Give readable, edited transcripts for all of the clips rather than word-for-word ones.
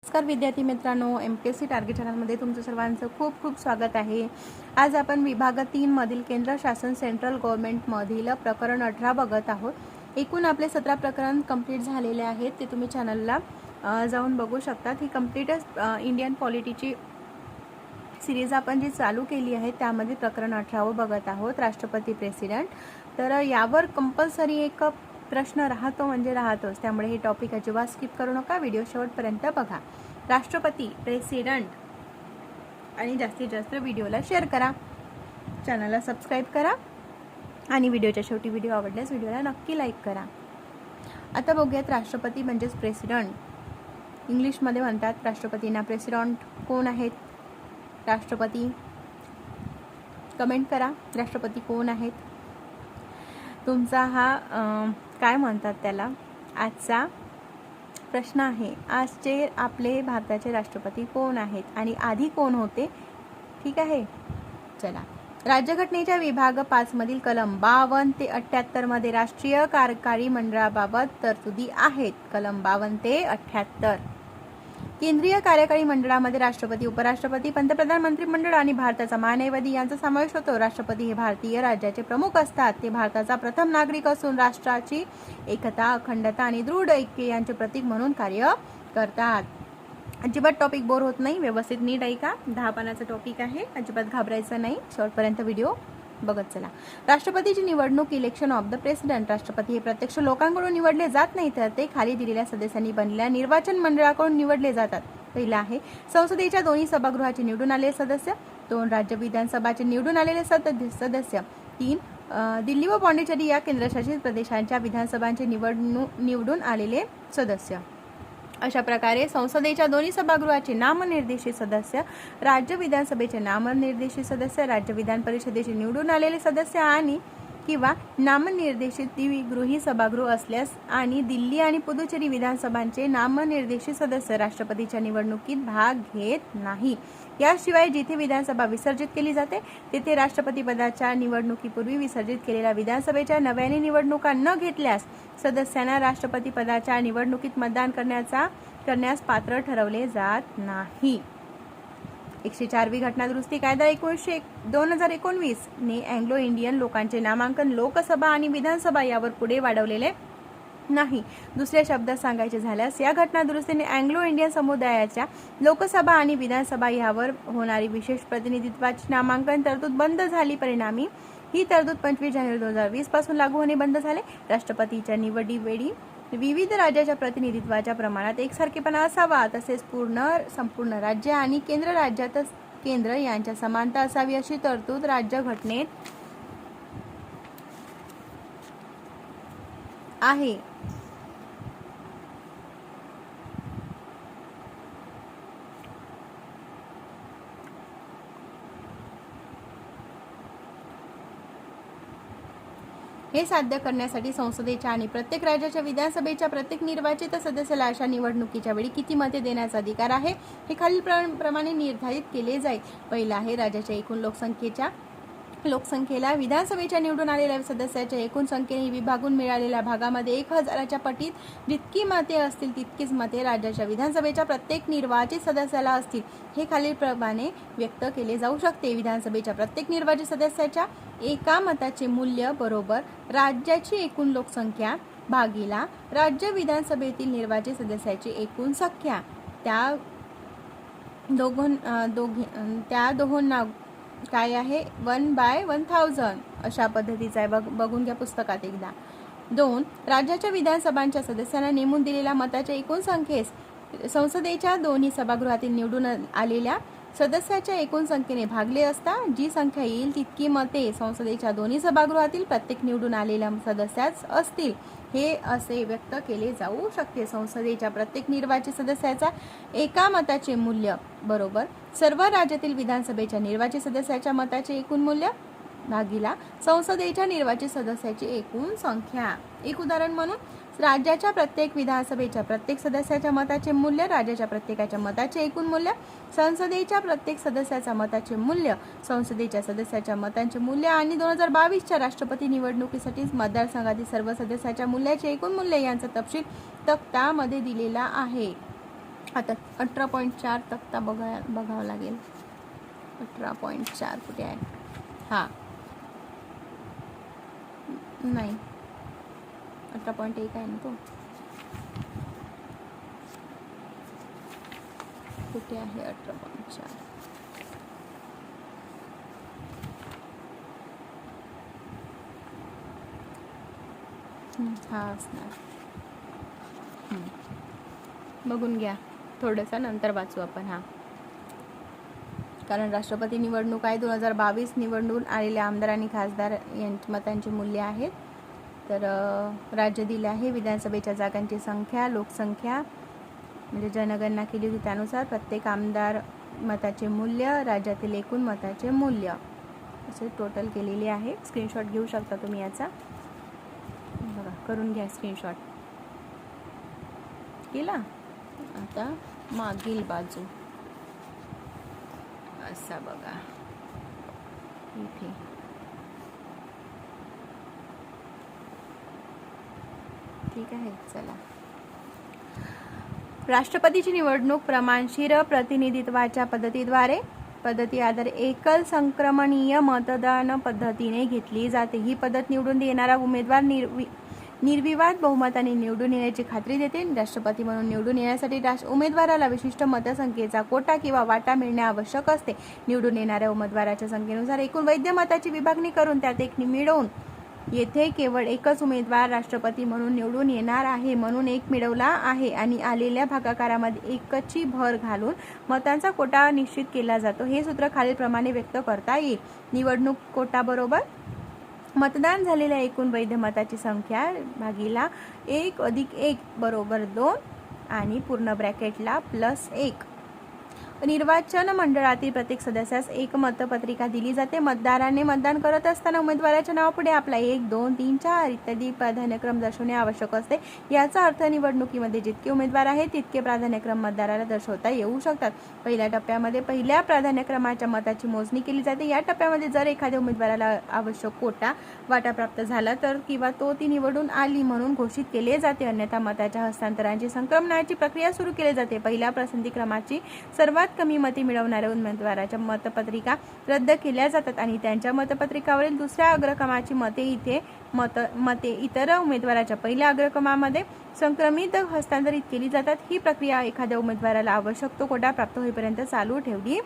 नमस्कार विद्यार्थी मित्रांनो, MPSC टार्गेट चॅनलमध्ये तुमचं सर्वांचं खूप खूप स्वागत आहे। आज आपण विभाग 3 मधील केंद्र शासन सेंट्रल गव्हर्नमेंटमधील प्रकरण 18 बघत आहोत। एकूण आपले 17 प्रकरण कंप्लीट झालेले आहेत, ते तुम्ही चॅनलला जाऊन बघू शकता। ही कंप्लीटच इंडियन पॉलिटीची सिरीज आपण जी चालू केली आहे त्यामध्ये प्रकरण 18 बघत आहोत, राष्ट्रपती प्रेसिडेंट। तर यावर कंपल्सरी एक प्रश्न राहतो म्हणजे राहतोच, त्यामुळे हे टॉपिक अजिबात स्किप करू नका, व्हिडिओ शेवटपर्यंत बघा। राष्ट्रपती प्रेसिडेंट आणि जास्तीत जास्त व्हिडिओला शेअर करा, चॅनलला सबस्क्राइब करा आणि व्हिडिओच्या शेवटी व्हिडिओ आवडल्यास व्हिडिओला नक्की लाईक करा। आता बघूयात राष्ट्रपती म्हणजेच प्रेसिडेंट। इंग्लिशमध्ये म्हणतात राष्ट्रपतींना प्रेसिडेंट कोण आहेत? राष्ट्रपती कमेंट करा, राष्ट्रपती कोण आहेत तुमचा हा काय म्हणतात त्याला आजचा प्रश्न आहे। आजचे आपले भारताचे राष्ट्रपती कोण आहेत आणि आधी कोण होते? ठीक आहे, चला। राज्यघटनेच्या विभाग 5 मधील कलम 52 ते 78 मध्ये राष्ट्रीय कार्यकारी मंडळाबाबत तरतुदी आहेत। कलम 52 ते 78। केंद्रीय कार्यकारी मंडळामध्ये राष्ट्रपती, उपराष्ट्रपती, पंतप्रधान, मंत्रिमंडळ आणि भारताचा महान्यायवादी यांचा समावेश होतो। राष्ट्रपती हे भारतीय राज्याचे प्रमुख असतात। ते भारताचा प्रथम नागरिक असून राष्ट्राची एकता, अखंडता आणि दृढ ऐक्य यांचे प्रतीक म्हणून कार्य करतात। अजिबात टॉपिक बोर होत नाही, व्यवस्थित नीट ऐका। 10 पानाचा टॉपिक आहे, अजिबात घाबरायचं नाही, शेवटपर्यंत व्हिडिओ बघत चला। राष्ट्रपतीची निवडणूक, इलेक्शन ऑफ द प्रेसिडेंट। राष्ट्रपती हे प्रत्यक्ष लोकांकडून निवडले जात नाही, तर ते खाली दिलेल्या सदस्यांनी बनलेल्या निर्वाचन मंडळाकडून निवडले जातात। पहिला आहे संसदेच्या दोन्ही सभागृहाचे निवडून आलेले सदस्य। 2 राज्य विधानसभाचे निवडून आलेले सदस्य। 3 दिल्ली व पाँडिचेरी या केंद्रशासित प्रदेशांच्या विधानसभांचे निवडून आलेले सदस्य। अशा प्रकारे संसदेच्या दोन्ही सभागृहाचे नामनिर्देशित सदस्य, राज्य विधानसभेचे नामनिर्देशित सदस्य, राज्य विधान परिषदेचे निवडून आलेले सदस्य आणि किंवा नामनिर्देशित द्विगृही सभागृह असल्यास आणि दिल्ली आणि पुदुचेरी विधानसभांचे नामनिर्देशित सदस्य राष्ट्रपतीच्या निवडणुकीत भाग घेत नाही। याशिवाय जिथे विधानसभा विसर्जित केली जाते तेथे राष्ट्रपती पदाच्या निवडणुकीपूर्वी विसर्जित केलेल्या विधानसभेच्या नव्याने निवडणुका न घेतल्यास सदस्यांना राष्ट्रपती पदाच्या निवडणुकीत मतदान करण्यास पात्र ठरवले जात नाही। 104वी घटना दुरुस्ती कायदा 2019 ने अँग्लो इंडियन लोकांचे नामांकन लोकसभा आणि विधानसभा यावर पुढे वाढवलेले नाही। दुसऱ्या शब्दात सांगायचे झाल्यास या घटना दुरुस्तीने अँग्लो इंडियन समुदायाच्या लोकसभा आणि विधानसभा यावर होणारी विशेष प्रतिनिधित्वाची नामांकन तरतूद बंद झाली। परिणामी ही तरतूद 25 जानेवारी 2020 पासून लागू होणे बंद झाले। राष्ट्रपतीच्या निवडीवेळी विविध राज्याच्या प्रतिनिधित्वाच्या प्रमाणात एकसारखेपणा असावा, तसेच संपूर्ण राज्य आणि केंद्र यांच्या समानता असावी अशी तरतूद राज्यघटनेत आहे। हे साध्य करण्यासाठी संसदेच्या आणि प्रत्येक राज्याच्या विधानसभेच्या प्रत्येक निर्वाचित सदस्याला अशा निवडणुकीच्या वेळी किती मते देण्याचा अधिकार आहे हे खालील प्रमाणे निर्धारित केले जाईल। पहिला आहे राज्याच्या एकूण लोकसंख्येला विधानसभेच्या निवडून आलेल्या सदस्याच्या एकूण संख्येने विभागून मिळालेल्या भागामध्ये 1000च्या पटीत जितकी मते असतील तितकीच मते राज्याच्या विधानसभेच्या प्रत्येक निर्वाचित सदस्याला असतील। हे खालील प्रमाणे व्यक्त केले जाऊ शकते। विधानसभेच्या प्रत्येक निर्वाचित सदस्याच्या एका मताचे मूल्य बरोबर राज्याची एकूण लोकसंख्या भागीला राज्य विधानसभेतील निर्वाचित सदस्याची एकूण संख्या, त्या दोघांना काय आहे 1/1000 अशा पद्धतीचा आहे, बघून घ्या पुस्तकात एकदा। 2 राज्याच्या विधानसभांच्या सदस्यांना नेमून दिलेल्या मताच्या एकूण संख्येस संसदेच्या दोन्ही सभागृहातील निवडून आलेल्या सदस्याच्या एकूण संख्येने भागले असता जी संख्या येईल तितकी मते संसदेच्या दोन्ही सभागृहातील प्रत्येक निवडून आलेल्या सदस्यास असतील। हे असे व्यक्त केले जाऊ शकते। संसदेच्या प्रत्येक निर्वाचित सदस्याचा एका मताचे मूल्य बरोबर सर्व राज्यातील विधानसभेच्या निर्वाचित सदस्याच्या मताचे एकूण मूल्य भागीला संसदेच्या निर्वाचित सदस्याची एकूण संख्या। एक उदाहरण म्हणून राज्याच्या प्रत्येक विधानसभेच्या प्रत्येक सदस्याच्या मताचे मूल्य राज्याच्या प्रत्येकाच्या मताचे एकूण मूल्य, संसदेच्या प्रत्येक सदस्याच्या मताचे मूल्य संसदेच्या सदस्याच्या मतांचे मूल्य आणि 2022च्या राष्ट्रपती निवडणुकीसाठी मतदारसंघातील सर्व सदस्याच्या मूल्याचे एकूण मूल्य यांचा तपशील तक्त्यामध्ये दिलेला आहे। आता 18.4 तक्ता बघावं लागेल. 18.4 कुठे आहे? हां, नाही 18.1 आहे ना तो. कुठे आहे 18.4? हा असणार. बघून घ्या थोडंसं, नंतर वाचू आपण. हां, कारण राष्ट्रपती निवडणूक आहे. 2022 निवडून आलेल्या आमदार आणि खासदार यांच्या मतांचे मूल्य आहेत. तर राज्य दिले आहे. विधानसभेच्या जागांची संख्या, लोकसंख्या म्हणजे जनगणना केली होती त्यानुसार प्रत्येक आमदार मताचे मूल्य, राज्यातील एकूण मताचे मूल्य असे टोटल केलेले आहे. स्क्रीनशॉट घेऊ शकता तुम्ही याचा. बघा, करून घ्या स्क्रीनशॉट. केला. आता मागील बाजू असा बघा इथे. ठीक आहे, चला. राष्ट्रपतीची निवडणूक प्रमाणशीर प्रतिनिधित्वाच्या पद्धती आधारे एकल संक्रमणीय मतदान पद्धतीने घेतली जाते. ही पद्धत निवडून देणारा उमेदवार निर्विवाद बहुमताने निवडून येण्याची खात्री देते. राष्ट्रपती म्हणून निवडून येण्यासाठी उमेदवाराला विशिष्ट मतसंख्येचा कोटा किंवा वाटा मिळणे आवश्यक असते. निवडून येणाऱ्या उमेदवाराच्या संख्येनुसार एकूण वैध मताची विभागणी करून त्यात एक मिळवून येथे केवळ एकच उमेदवार राष्ट्रपती म्हणून निवडून येणार आहे म्हणून एक मिळवला आहे आणि आलेल्या भागाकारामध्ये एकची भर घालून मतांचा कोटा निश्चित केला जातो. हे सूत्र खालीलप्रमाणे व्यक्त करता येईल. निवडणूक कोटा बरोबर मतदान झालेल्या एकूण वैध मताची संख्या भागीला 1+1 बरोबर 2 आणि पूर्ण ब्रॅकेटला +1. निर्वाचन मंडळातील प्रत्येक सदस्यास एक मतपत्रिका दिली जाते. मतदाराने मतदान करत असताना उमेदवाराच्या नावापुढे आपला 1, 2, 3, 4 इत्यादी प्राधान्यक्रम दर्शवणे आवश्यक असते. याचा अर्थ निवडणुकीमध्ये जितके उमेदवार आहेत तितके प्राधान्यक्रम मतदाराला दर्शवता येऊ शकतात. पहिल्या टप्प्यामध्ये पहिल्या प्राधान्यक्रमाच्या मताची मोजणी केली जाते. या टप्प्यामध्ये जर एखाद्या उमेदवाराला आवश्यक कोटा वाटा प्राप्त झाला तर किंवा ती निवडून आली म्हणून घोषित केले जाते. अन्यथा मताच्या हस्तांतरांची संक्रमणाची प्रक्रिया सुरू केली जाते. पहिल्या पसंती क्रमाची सर्वात कमी मते मिळवणाऱ्या उमेदवाराच्या मतपत्रिका रद्द केल्या जातात आणि त्यांच्या मतपत्रिकावरील दुसऱ्या अग्रक्रमाची मते इतर उमेदवाराच्या पहिल्या अग्रक्रमामध्ये संक्रमित हस्तांतरित केली जातात. ही प्रक्रिया एखाद्या उमेदवाराला आवश्यक तो कोटा प्राप्त होईपर्यंत चालू ठेवली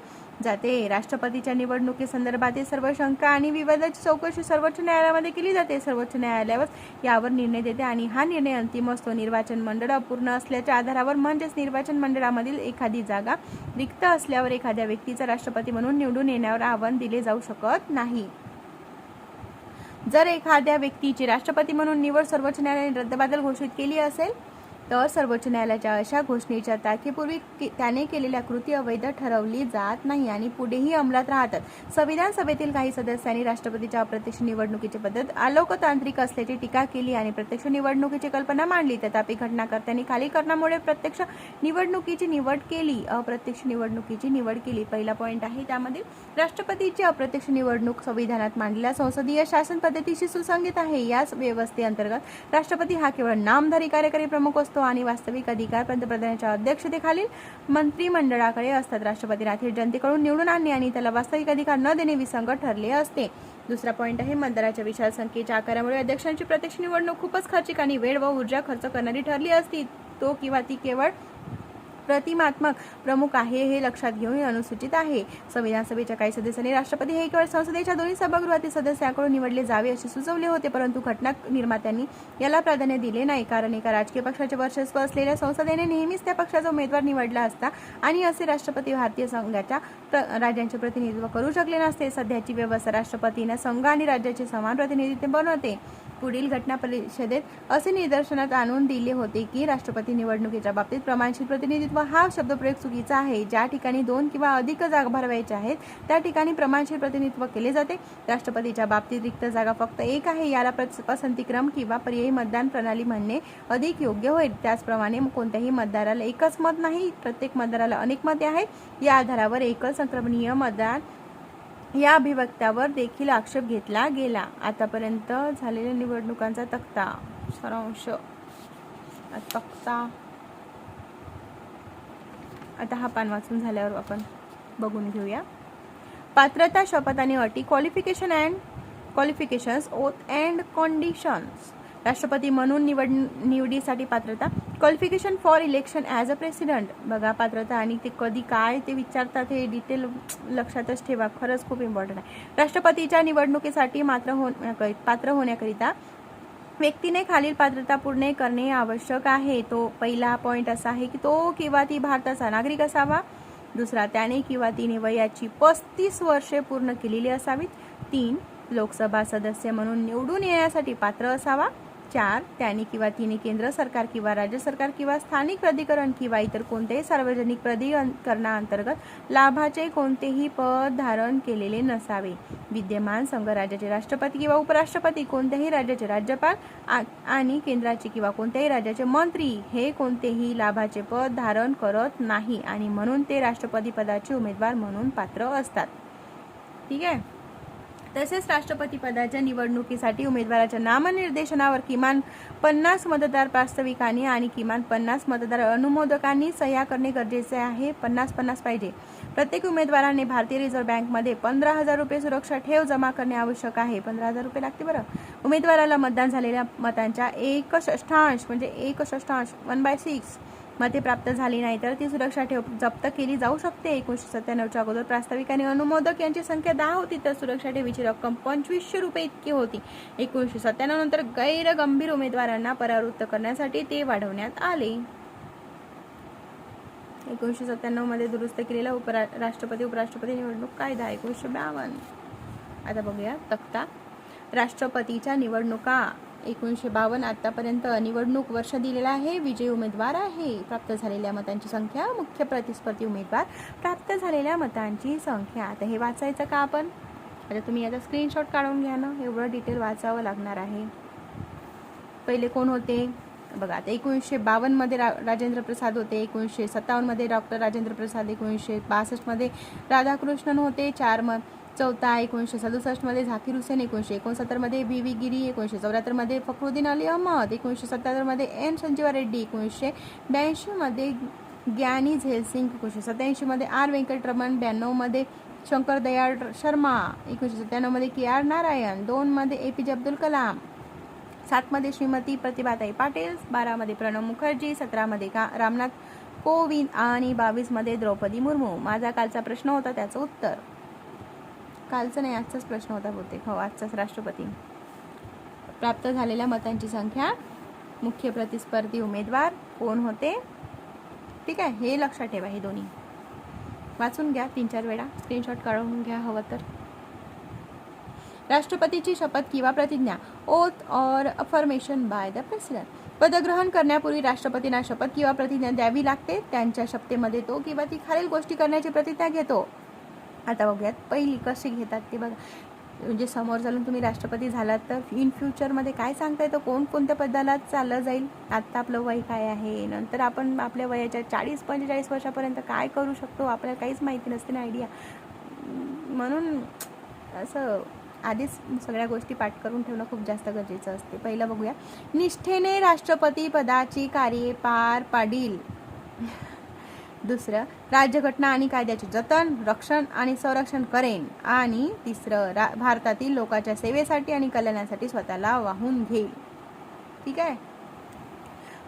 जाते. राष्ट्रपतीच्या निवडणुकीसंदर्भातील सर्व शंका आणि विवादाची चौकशी सर्वोच्च न्यायालयामध्ये केली जाते. सर्वोच्च न्यायालयावर यावर निर्णय देते आणि हा निर्णय अंतिम असतो. निर्वाचन मंडळ अपूर्ण असल्याच्या आधारावर म्हणजेच निर्वाचन मंडळामधील एखादी जागा रिक्त असल्यावर एखाद्या व्यक्तीचा राष्ट्रपती म्हणून निवडून येण्यावर आव्हान दिले जाऊ शकत नाही. जर एखाद्या व्यक्तीची राष्ट्रपती म्हणून निवड सर्वोच्च न्यायालयाने रद्दबातल घोषित केली असेल तर सर्वोच्च न्यायालयाच्या अशा घोषणेच्या तारखेपूर्वी त्याने केलेल्या कृती अवैध ठरवली जात नाही आणि पुढेही अंमलात राहतात. संविधान सभेतील काही सदस्यांनी राष्ट्रपतीच्या अप्रत्यक्ष निवडणुकीची पद्धत अलोकतांत्रिक असल्याची टीका केली आणि प्रत्यक्ष निवडणुकीची कल्पना मांडली. तथापि घटनाकर्त्यांनी खाली कारणामुळे प्रत्यक्ष निवडणुकीची निवड केली, अप्रत्यक्ष निवडणुकीची निवड केली. पहिला पॉईंट आहे त्यामध्ये राष्ट्रपतीची अप्रत्यक्ष निवडणूक संविधानात मांडलेल्या संसदीय शासन पद्धतीशी सुसंगत आहे. या व्यवस्थेअंतर्गत राष्ट्रपती हा केवळ नामधारी कार्यकारी प्रमुख असतो आणि वास्तविक अधिकार पंतप्रधानांच्या अध्यक्षतेखालील मंत्रिमंडळाकडे असतात. राष्ट्रपतींना थेट जनतेकडून निवडून आणणे आणि त्याला वास्तविक अधिकार न देणे विसंगत ठरले असते. दुसरा पॉईंट आहे मतदाराच्या विशाल संख्येच्या आकारामुळे अध्यक्षांची प्रत्यक्ष निवडणूक खूपच खर्चिक आणि वेळ व ऊर्जा खर्च करणारी ठरली असती. तो किंवा ती केवळ प्रतिमात्मक प्रमुख आहे हे लक्षात घेऊन अनुसूचित आहे. संविधान सभेच्या काही सदस्यांनी राष्ट्रपती हे केवळ संसदेच्या दोन्ही सभागृहातील सदस्यांकडून निवडले जावे असे सुचवले होते, परंतु घटना निर्मात्यांनी याला प्राधान्य दिले नाही, कारण एका राजकीय पक्षाचे वर्चस्व असलेल्या संसदेने नेहमीच त्या पक्षाचा उमेदवार निवडला असता आणि असे राष्ट्रपती भारतीय संघाच्या राज्यांचे प्रतिनिधित्व करू शकले नसते. सध्याची व्यवस्था राष्ट्रपतींना संघ आणि राज्याचे समान प्रतिनिधित्व बनवते. पुढील घटना परिषदेत असे निदर्शनात आणून दिले होते की राष्ट्रपती निवडणुकीच्या बाबतीत प्रमाणशीर प्रतिनिधित्व हा शब्दप्रयोग चुकीचा आहे. ज्या ठिकाणी 2 किंवा अधिक जागा भरवायच्या आहेत त्या ठिकाणी प्रमाणशीर प्रतिनिधित्व केले जाते. राष्ट्रपतीच्या बाबतीत रिक्त जागा फक्त 1 आहे. याला पसंतीक्रम किंवा पर्यायी मतदान प्रणाली म्हणणे अधिक योग्य होईल. त्याचप्रमाणे कोणत्याही मतदाराला एकच मत नाही, प्रत्येक मतदाराला अनेक मते आहेत. या आधारावर एकल संक्रमणीय मतदान या अभिव्यक्त्यावर देखील आक्षेप घेतला गेला. आतापर्यंत झालेल्या निवडणुकांचा सारांश तक्ता आता हा पान वाचून झाल्यावर आपण बघून घेऊया. पात्रता, शपथ आणि अटी. Qualifications, oath and conditions. राष्ट्रपती म्हणून निवडीसाठी पात्रता. Qualification for election as a president. बघा पात्रता आणि ते कधी काय ते विचारतात हे डिटेल लक्षातच ठेवा, खरंच खूप इम्पॉर्टंट आहे. राष्ट्रपतीच्या निवडणुकीसाठी पात्र होण्याकरिता व्यक्तीने खालील पात्रता पूर्ण करणे आवश्यक आहे. तो पहिला पॉइंट असा आहे की तो किंवा ती भारताचा नागरिक असावा. दुसरा, त्याने किंवा तिने वयाची 35 वर्षे पूर्ण केलेली असावीत. 3, लोकसभा सदस्य म्हणून निवडून येण्यासाठी पात्र असावा. 4, त्याने किंवा तिने केंद्र सरकार किंवा राज्य सरकार किंवा स्थानिक प्राधिकरण किंवा इतर कोणत्याही सार्वजनिक प्राधिकरणाअंतर्गत लाभाचे कोणतेही पद धारण केलेले नसावे. विद्यमान संघराज्याचे राष्ट्रपती किंवा उपराष्ट्रपती, कोणत्याही राज्याचे राज्यपाल आणि केंद्राचे किंवा कोणत्याही राज्याचे मंत्री हे कोणतेही लाभाचे पद धारण करत नाही आणि म्हणून ते राष्ट्रपती पदाचे उमेदवार म्हणून पात्र असतात. ठीक आहे. तसेच राष्ट्रपती पदाच्या निवडणुकीसाठी उमेदवाराच्या नामनिर्देशनावर किमान 50 मतदार प्रास्ताविकांनी आणि किमान 50 मतदार अनुमोदकांनी सह्या करणे गरजेचे आहे. 50-50 पाहिजे. प्रत्येक उमेदवाराने भारतीय रिझर्व्ह बँकमध्ये 15,000 रुपये सुरक्षा ठेव जमा करणे आवश्यक आहे. 15,000 रुपये लागते बरं. उमेदवाराला मतदान झालेल्या मतांच्या 1/6 म्हणजे 1/6 1/6 मते प्राप्त झाली नाही तर ती सुरक्षा ठेव जप्त केली जाऊ शकते. 1997च्या अगोदर प्रास्ताविक आणि अनुमोदक यांची संख्या 10 होती तर सुरक्षा ठेवीची रक्कम 2500 रुपये इतकी होती. 1997 नंतर गैर गंभीर उमेदवारांना परावृत्त करण्यासाठी ते वाढवण्यात आले. 1997 मध्ये दुरुस्त केलेला राष्ट्रपती उपराष्ट्रपती निवडणूक कायदा 1952. आता बघूया तक्ता. राष्ट्रपतीच्या निवडणुका 1952 आतापर्यंत निवडणूक वर्ष दिलेला आहे. विजयी उमेदवार आहे. प्राप्त झालेल्या मतांची संख्या. मुख्य प्रतिस्पर्धी उमेदवार. प्राप्त झालेल्या मतांची संख्या. आता हे वाचायचं का आपण? आता तुम्ही याचा स्क्रीनशॉट काढून घ्या ना, एवढं डिटेल वाचावं लागणार आहे. पहिले कोण होते बघा. आता 1952 मध्ये राजेंद्र प्रसाद होते. 1957 मध्ये डॉक्टर राजेंद्र प्रसाद. 1962 मध्ये राधाकृष्णन होते. 4 1967 मध्ये झाकीर हुसेन. 1969 मध्ये V.V. गिरी. 1974 मध्ये फखरुद्दीन अली अहमद. 1977 मध्ये N. संजीवा रेड्डी. 1982 मध्ये ज्ञानी झैल सिंग. 1987 मध्ये R. व्यंकटरमण. 92 मध्ये शंकर दयाळ शर्मा. 1997 मध्ये KR नारायण. 2 मध्ये APJ अब्दुल कलाम. 7 मध्ये श्रीमती प्रतिभाताई पाटील. 12 मध्ये प्रणव मुखर्जी. 17 मध्ये रामनाथ कोविंद आणि 22 मध्ये द्रौपदी मुर्मू. माझा कालचा प्रश्न होता त्याचं उत्तर. कालचं नाही, आजचाच प्रश्न होता बहुतेक. हो, आजचाच. राष्ट्रपती प्राप्त झालेल्या मतांची संख्या. मुख्य प्रतिस्पर्धी उमेदवार कोण होते. ठीक आहे, हे लक्षात ठेवा. हे दोन्ही वाचून घ्या 3-4 वेळा. स्क्रीनशॉट काढून घ्या हवं तर. राष्ट्रपतीची शपथ किंवा प्रतिज्ञा. Oath or affirmation by the president. पदग्रहण करण्यापूर्वी राष्ट्रपतींना शपथ किंवा प्रतिज्ञा द्यावी लागते. त्यांच्या शपथेमध्ये तो किंवा ती खालील गोष्टी करण्याची प्रतिज्ञा घेतो. आता बघूयात पहिली कशी घेतात ते बघा. म्हणजे समोर चालून तुम्ही राष्ट्रपती झालात तर इन फ्युचरमध्ये काय सांगता येतं, कोण कोणत्या पदाला चाललं जाईल. आत्ता आपलं वय काय आहे, नंतर आपण आपल्या वयाच्या 40-45 वर्षापर्यंत काय करू शकतो आपल्याला काहीच माहिती नसते ना, आयडिया. म्हणून असं आधीच सगळ्या गोष्टी पाठ करून ठेवणं खूप जास्त गरजेचं असते. पहिलं बघूया. निष्ठेने राष्ट्रपती पदाची कार्ये पार पाडील. दुसरं, राज्यघटना आणि कायद्याचे जतन, रक्षण आणि संरक्षण करेन. आणि तिसरं, भारतातील लोकांच्या सेवेसाठी आणि कल्याणासाठी स्वतःला वाहून घेईल. ठीक आहे.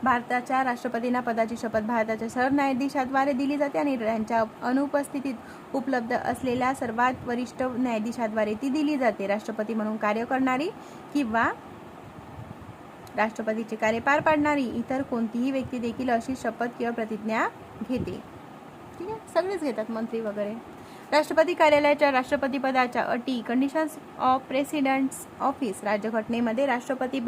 भारताच्या राष्ट्रपतींना पदाची शपथ भारताच्या सरन्यायाधीशाद्वारे दिली जाते आणि त्यांच्या अनुपस्थितीत उपलब्ध असलेल्या सर्वात वरिष्ठ न्यायाधीशाद्वारे ती दिली जाते. राष्ट्रपती म्हणून कार्य करणारी किंवा राष्ट्रपतीचे कार्य पार पाडणारी इतर कोणतीही व्यक्ती देखील अशी शपथ किंवा प्रतिज्ञा घेते. ठीक आहे, सगळेच घेतात, मंत्री वगैरे. राष्ट्रपती कार्यालयाच्या राष्ट्रपती पदाच्या अटी. Conditions of president's office. राज्यघटनेमध्ये राष्ट्रपती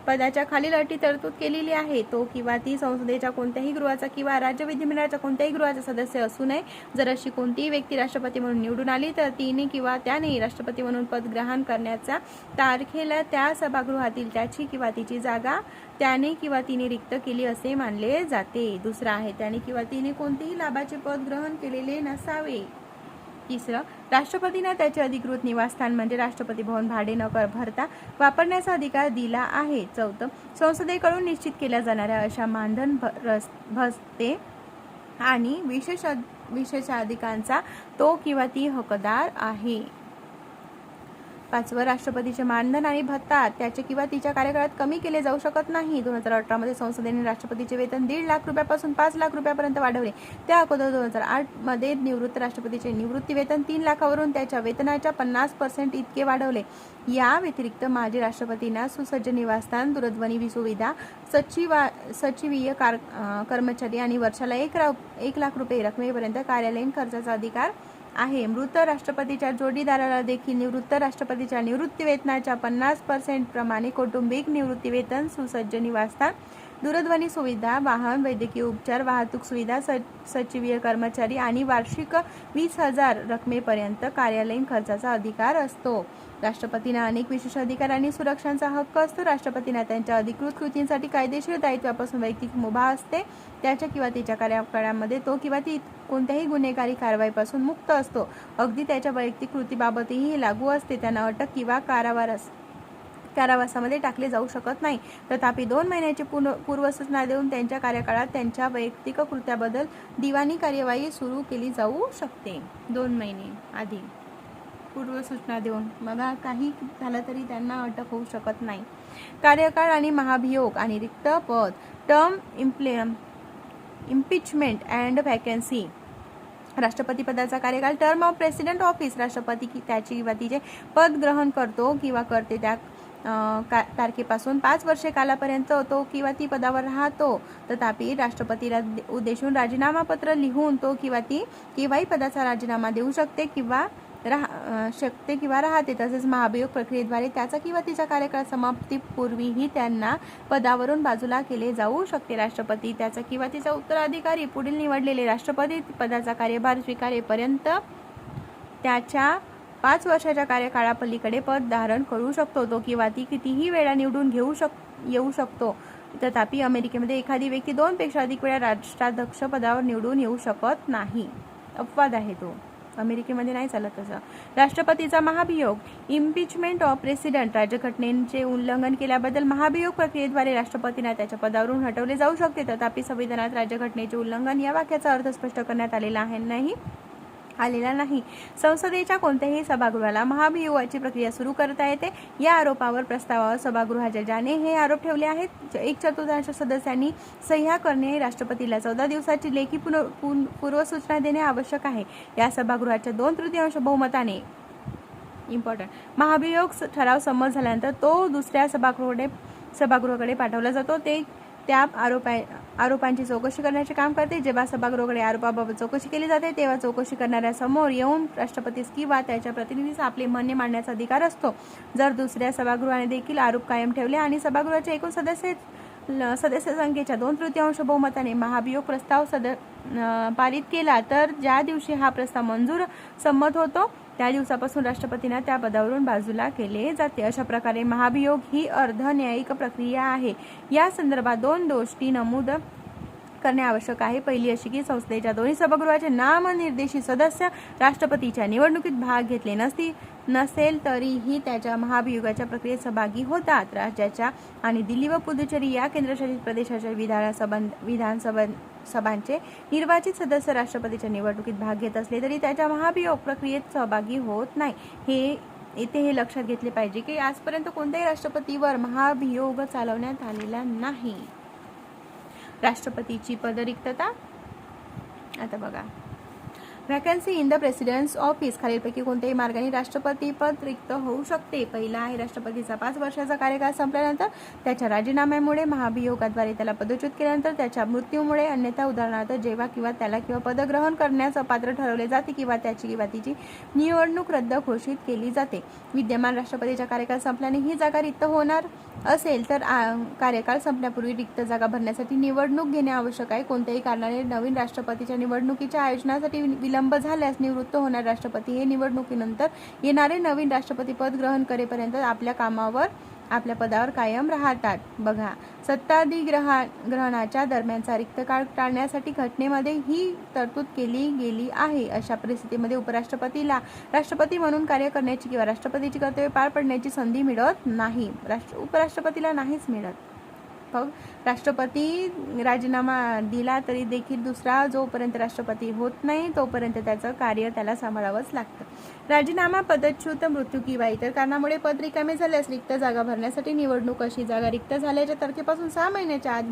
पदाच्या खालील अटी तरतूद केलेली आहे. तो किंवा ती संसदेच्या कोणत्याही गृहाचा किंवा राज्य विधिमंडळाच्या कोणत्याही गृहाचा सदस्य असू नये. जर अशी कोणतीही व्यक्ती राष्ट्रपती म्हणून निवडून आली तर तिने किंवा त्याने राष्ट्रपती म्हणून पद ग्रहण करण्याच्या तारखेला त्या सभागृहातील त्याची किंवा तिची जागा त्याने किंवा तिने रिक्त केली असे मानले जाते. दुसरा आहे, त्याने किंवा तिने कोणतेही लाभाचे पद ग्रहण केलेले नसावे. तिसरं, राष्ट्रपतींना त्याचे अधिकृत निवासस्थान म्हणजे राष्ट्रपती भवन भाडे न भरता वापरण्याचा अधिकार दिला आहे. चौथं, संसदेकडून निश्चित केल्या जाणाऱ्या अशा मानधन भत्ते आणि विशेषाधिकारांचा तो किंवा ती हकदार आहे. 5. राष्ट्रपतीचे मानधन आणि भत्ता त्याचे किंवा तिच्या कार्यकाळात कमी केले जाऊ शकत नाही. 2018 मध्ये संसदेने राष्ट्रपतीचे वेतन 1.5 लाख रुपयापासून 5 लाख रुपयापर्यंत वाढवले. त्या अगोदर 2008 मध्ये निवृत्त राष्ट्रपतीचे निवृत्ती वेतन 3 लाखावरून त्याच्या वेतनाच्या 50% इतके वाढवले. या व्यतिरिक्त माजी राष्ट्रपतींना सुसज्ज निवासस्थान, दूरध्वनी सुविधा, सचिवीय कर्मचारी आणि वर्षाला 1 लाख रुपये रकमेपर्यंत कार्यालयीन खर्चाचा अधिकार आहे. मृत राष्ट्रपतीच्या जोडीदाराला देखील निवृत्त राष्ट्रपतीच्या निवृत्ती वेतनाच्या 50% प्रमाणे कौटुंबिक निवृत्ती वेतन, सुसज्ज निवासस्थान, दूरध्वनी सुविधा, वाहन, वैद्यकीय उपचार, वाहतूक सुविधा, सचिवीय कर्मचारी आणि वार्षिक 20,000 रकमेपर्यंत कार्यालयीन खर्चाचा अधिकार असतो. राष्ट्रपतींना अनेक विशेष अधिकार आणि सुरक्षांचा हक्क असतो. राष्ट्रपतींना त्यांच्या अधिकृत कृतींसाठी कायदेशीर दायित्वापासून वैयक्तिक मुभा असते. त्याच्या किंवा तिच्या कार्यकाळामध्ये तो किंवा ती कोणत्याही गुन्हेगारी कारवाईपासून मुक्त असतो. अगदी त्याच्या वैयक्तिक कृतीबाबतही हे लागू असते. त्यांना अटक किंवा कारावासामध्ये टाकले जाऊ शकत नाही. तथापि 2 महिन्याची पूर्वसूचना देऊन त्यांच्या कार्यकाळात त्यांच्या वैयक्तिक कृत्याबद्दल दिवाणी कार्यवाही सुरू केली जाऊ शकते. 2 महिने आधी पूर्वसूचना देऊन बघा, काही झालं तरी त्यांना अटक होऊ शकत नाही. कार्यकाळ आणि महाभियोग आणि रिक्त पद, टर्म इम्पिचमेंट अँड व्हॅकन्सी. राष्ट्रपती पदाचा कार्यकाळ, टर्म ऑफ प्रेसिडेंट ऑफिस. राष्ट्रपती त्याची किंवा तिचे पद ग्रहण करतो किंवा करते त्या तारखेपासून 5 वर्षे कालापर्यंत तो किंवा ती पदावर राहतो. तथापि राष्ट्रपतीला उद्देशून राजीनामा पत्र लिहून तो किंवा ती केव्हाही पदाचा राजीनामा देऊ शकते किंवा राहते. तसेच महाभियोग प्रक्रियेद्वारे त्याचा किंवा तिच्या कार्यकाळ समाप्तीपूर्वीही त्यांना पदावरून बाजूला केले जाऊ शकते. राष्ट्रपती त्याचा किंवा तिचा उत्तराधिकारी पुढील निवडलेले राष्ट्रपती पदाचा कार्यभार स्वीकारेपर्यंत त्याच्या 5 वर्षाच्या कार्यकाळापलीकडे पद धारण करू शकतो. तो किंवा ती कितीही वेळा निवडून येऊ शकतो. तथापि अमेरिकेमध्ये एखादी व्यक्ती 2 पेक्षा अधिक वेळा राष्ट्राध्यक्ष पदावर निवडून येऊ शकत नाही. अपवाद आहे तो, अमेरिकेमध्ये नाही चालत तसं. राष्ट्रपतीचा महाभियोग, इम्पिचमेंट ऑफ प्रेसिडेंट. राज्यघटनेचे उल्लंघन केल्याबद्दल महाभियोग प्रक्रियेद्वारे राष्ट्रपतींना त्याच्या पदावरून हटवले जाऊ शकते. तथापि संविधानात राज्यघटनेचे उल्लंघन या वाक्याचा अर्थ स्पष्ट करण्यात आलेला नाही. संसदेच्या कोणत्याही सभागृहाला महाभियोगाची प्रक्रिया सुरू करता येते. या आरोपावर प्रस्तावावर सभागृहाच्या ज्याने हे आरोप ठेवले आहेत 1/4 सदस्यांनी सह्या करणे, राष्ट्रपतीला 14 दिवसाची लेखी पूर्वसूचना देणे आवश्यक आहे. या सभागृहाच्या 2/3 बहुमताने महाभियोग ठराव संमत झाल्यानंतर तो दुसऱ्या सभागृहाकडे पाठवला जातो. ते त्या आरोपांची चौकशी करण्याचे काम करते. जेव्हा सभागृहाकडे आरोपाबाबत चौकशी केली जाते तेव्हा चौकशी करणाऱ्या समोर येऊन राष्ट्रपतीस किंवा त्याच्या प्रतिनिधीस आपले म्हणणे मांडण्याचा अधिकार असतो. जर दुसऱ्या सभागृहाने देखील आरोप कायम ठेवले आणि सभागृहाच्या एकूण सदस्य संख्येच्या 2/3 बहुमताने महाभियोग प्रस्ताव पारित केला तर ज्या दिवशी हा प्रस्ताव संमत होतो त्या दिवसापासून राष्ट्रपतींना त्या पदावरून बाजूला केले जाते. अशा प्रकारे महाभियोग ही अर्धन्यायिक प्रक्रिया आहे. या संदर्भात 2 गोष्टी नमूद करणे आवश्यक आहे. पहिली अशी की संसदेच्या दोन्ही सभागृहाचे नामनिर्देशित सदस्य राष्ट्रपतीच्या निवडणुकीत भाग घेतले नसेल तरीही त्याच्या महाभियोगाच्या प्रक्रियेत सहभागी होतात. राज्याच्या आणि दिल्ली व पुदुचेरी या केंद्रशासित प्रदेशाच्या विधानसभांचे निर्वाचित सदस्य राष्ट्रपतीच्या निवडणुकीत भाग घेत असले तरी त्याच्या महाभियोग प्रक्रियेत सहभागी होत नाही. इथे हे लक्षात घेतले पाहिजे की आजपर्यंत कोणत्याही राष्ट्रपतीवर महाभियोग चालवण्यात आलेला नाही. राष्ट्रपतीची पदरिक्तता. आता बघा, vacancy in the president's office. खालीलपैकी कोणत्याही मार्गाने राष्ट्रपती पद रिक्त होऊ शकते. पहिला आहे राष्ट्रपतीचा 5 वर्षाचा कार्यकाळ संपल्यानंतर, त्याच्या राजीनाम्यामुळे, महाभियोगाद्वारे त्याला पदच्युत केल्यानंतर, त्याच्या मृत्यूमुळे, अन्यथा उदाहरणार्थ जेव्हा किंवा त्याला किंवा पद ग्रहण करण्यास अपात्र ठरवले जाते किंवा त्याची किंवा तिची निवडणूक रद्द घोषित केली जाते. विद्यमान राष्ट्रपतीचा कार्यकाळ संपल्याने ही जागा रिक्त होणार असेल तर कार्यकाळ संपण्यापूर्वी रिक्त जागा भरण्यासाठी निवडणूक घेणे आवश्यक आहे. कोणत्याही कारणाने नवीन राष्ट्रपतीच्या निवडणुकीच्या आयोजनासाठी विलंब झाल्यास निवृत्त होणारे राष्ट्रपती हे निवडणुकीनंतर येणारे नवीन राष्ट्रपती पद ग्रहण करेपर्यंत आपल्या पदावर कायम राहतात. बघा, सत्ताधिग्रहणाच्या दरम्यानचा रिक्त काळ टाळण्यासाठी घटनेमध्ये ही तरतूद केली गेली आहे. अशा परिस्थितीमध्ये उपराष्ट्रपतीला राष्ट्रपती म्हणून कार्य करण्याची किंवा राष्ट्रपतीची कर्तव्ये पार पाडण्याची संधी मिळत नाही. उपराष्ट्रपतीला नाहीच मिळत. राष्ट्रपती राजीनामा दिला तरी देखील दुसरा जोपर्यंत राष्ट्रपती होत नाही तोपर्यंत त्याचं कार्य त्याला सांभाळावंच लागतं. राजीनामा, पदच्युत, मृत्यू किंवा इतर कारणामुळे पद रिकामे झाल्यास रिक्त जागा भरण्यासाठी निवडणूक अशी जागा रिक्त झाल्याच्या तारखेपासून 6 महिन्याच्या आत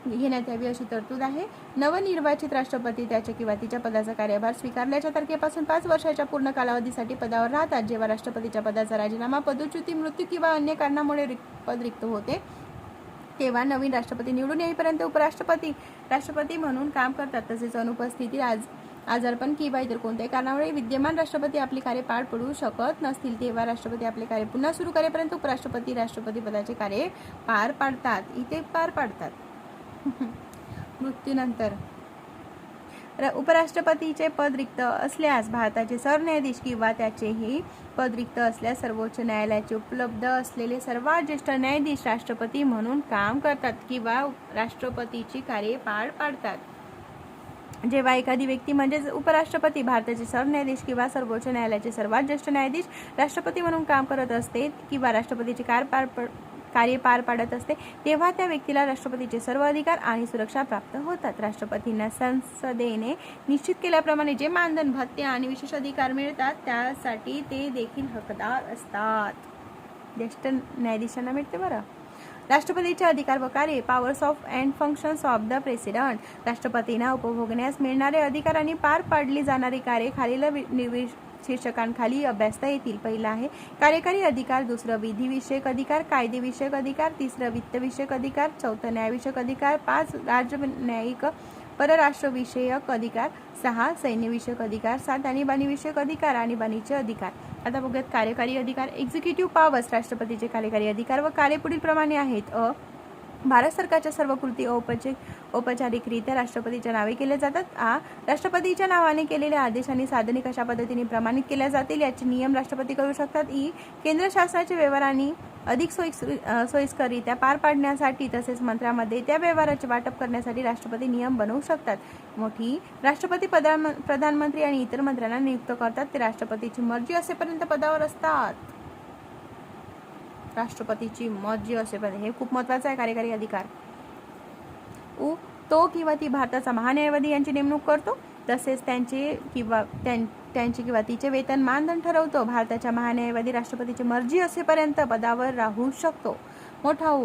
घेण्यात यावी अशी तरतूद आहे. नवनिर्वाचित राष्ट्रपती त्याच्या किंवा तिच्या पदाचा कार्यभार स्वीकारल्याच्या तारखेपासून 5 वर्षाच्या पूर्ण कालावधीसाठी पदावर राहतात. जेव्हा राष्ट्रपतीच्या पदाचा राजीनामा, पदच्युती, मृत्यू किंवा अन्य कारणामुळे पद रिक्त होते तेव्हा नवीन राष्ट्रपती निवडून येईपर्यंत उपराष्ट्रपती राष्ट्रपती म्हणून काम करतात. तसेच अनुपस्थिती, आजारपण किंवा इतर कोणत्याही कारणामुळे विद्यमान राष्ट्रपती आपली कार्य पार पडू शकत नसतील तेव्हा राष्ट्रपती आपले कार्य पुन्हा सुरू करेपर्यंत उपराष्ट्रपती राष्ट्रपती पदाचे कार्य पार पाडतात. मृत्यूनंतर उपराष्ट्रपतीचे पद रिक्त असल्यास भारताचे सरन्यायाधीश किंवा त्याचेही पद रिक्त असल्यास सर्वोच्च न्यायालयाचे उपलब्ध असलेले सर्वात ज्येष्ठ न्यायाधीश राष्ट्रपती म्हणून काम करतात किंवा राष्ट्रपतीची कार्ये पार पाडतात. जेव्हा एखादी व्यक्ती म्हणजेच उपराष्ट्रपती भारताचे सरन्यायाधीश किंवा सर्वोच्च न्यायालयाचे सर्वात ज्येष्ठ न्यायाधीश राष्ट्रपती म्हणून काम करत असते किंवा राष्ट्रपतीचे कार्य पार पाडत असते तेव्हा त्या व्यक्तीला राष्ट्रपतीचे सर्व अधिकार आणि सुरक्षा प्राप्त होतात. राष्ट्रपतींना संसदेने निश्चित केल्याप्रमाणे जे मानधन, भत्ते आणि विशेष अधिकार मिळतात त्यासाठी ते देखील हकदार असतात. ज्येष्ठ न्यायाधीशांना मिळते बरं. राष्ट्रपतीचे अधिकार व कार्य, powers of and functions of the president. राष्ट्रपतींना उपभोगण्यास मिळणारे अधिकार आणि पार पाडली जाणारी कार्ये खालील शीर्षकांखाली अभ्यासता येतील. पहिला आहे कार्यकारी अधिकार, दुसरं विधिविषयक अधिकार, कायदेविषयक अधिकार, तिसरं वित्तविषयक अधिकार, चौथं न्यायविषयक अधिकार, 5 राजनैतिक परराष्ट्रविषयक अधिकार, 6 सैन्यविषयक अधिकार, 7 आणीबाणीविषयक अधिकार, आणीबाणीचे अधिकार. आता बघूयात कार्यकारी अधिकार. Executive powers. राष्ट्रपतीचे कार्यकारी अधिकार व कार्य पुढील प्रमाणे आहेत. भारत सरकारच्या सर्व कृती औपचारिकरित्या राष्ट्रपतीच्या नावे केल्या जातात. राष्ट्रपतीच्या नावाने केलेले आदेश आणि साधने कशा पद्धतीने प्रमाणित केल्या जातील याचे नियम राष्ट्रपती करू शकतात. केंद्र शासनाचे व्यवहारांनी अधिक सोयीस्कररित्या पार पाडण्यासाठी तसेच मंत्र्यांमध्ये त्या व्यवहाराचे वाटप करण्यासाठी राष्ट्रपती नियम बनवू शकतात. राष्ट्रपती प्रधानमंत्री आणि इतर मंत्र्यांना नियुक्त करतात. ते राष्ट्रपतीची मर्जी असेपर्यंत पदावर असतात. राष्ट्रपतीची मर्जी असेपर्यंत हे खूप महत्त्वाचं आहे. कार्यकारी अधिकार. तो किंवा ती भारताचा महान्यायवादी यांची नेमणूक करतो तसेच त्यांचे किंवा तिचे वेतन, मानधन ठरवतो. भारताच्या महान्यायवादी राष्ट्रपतीची मर्जी असेपर्यंत पदावर राहू शकतो. मोठा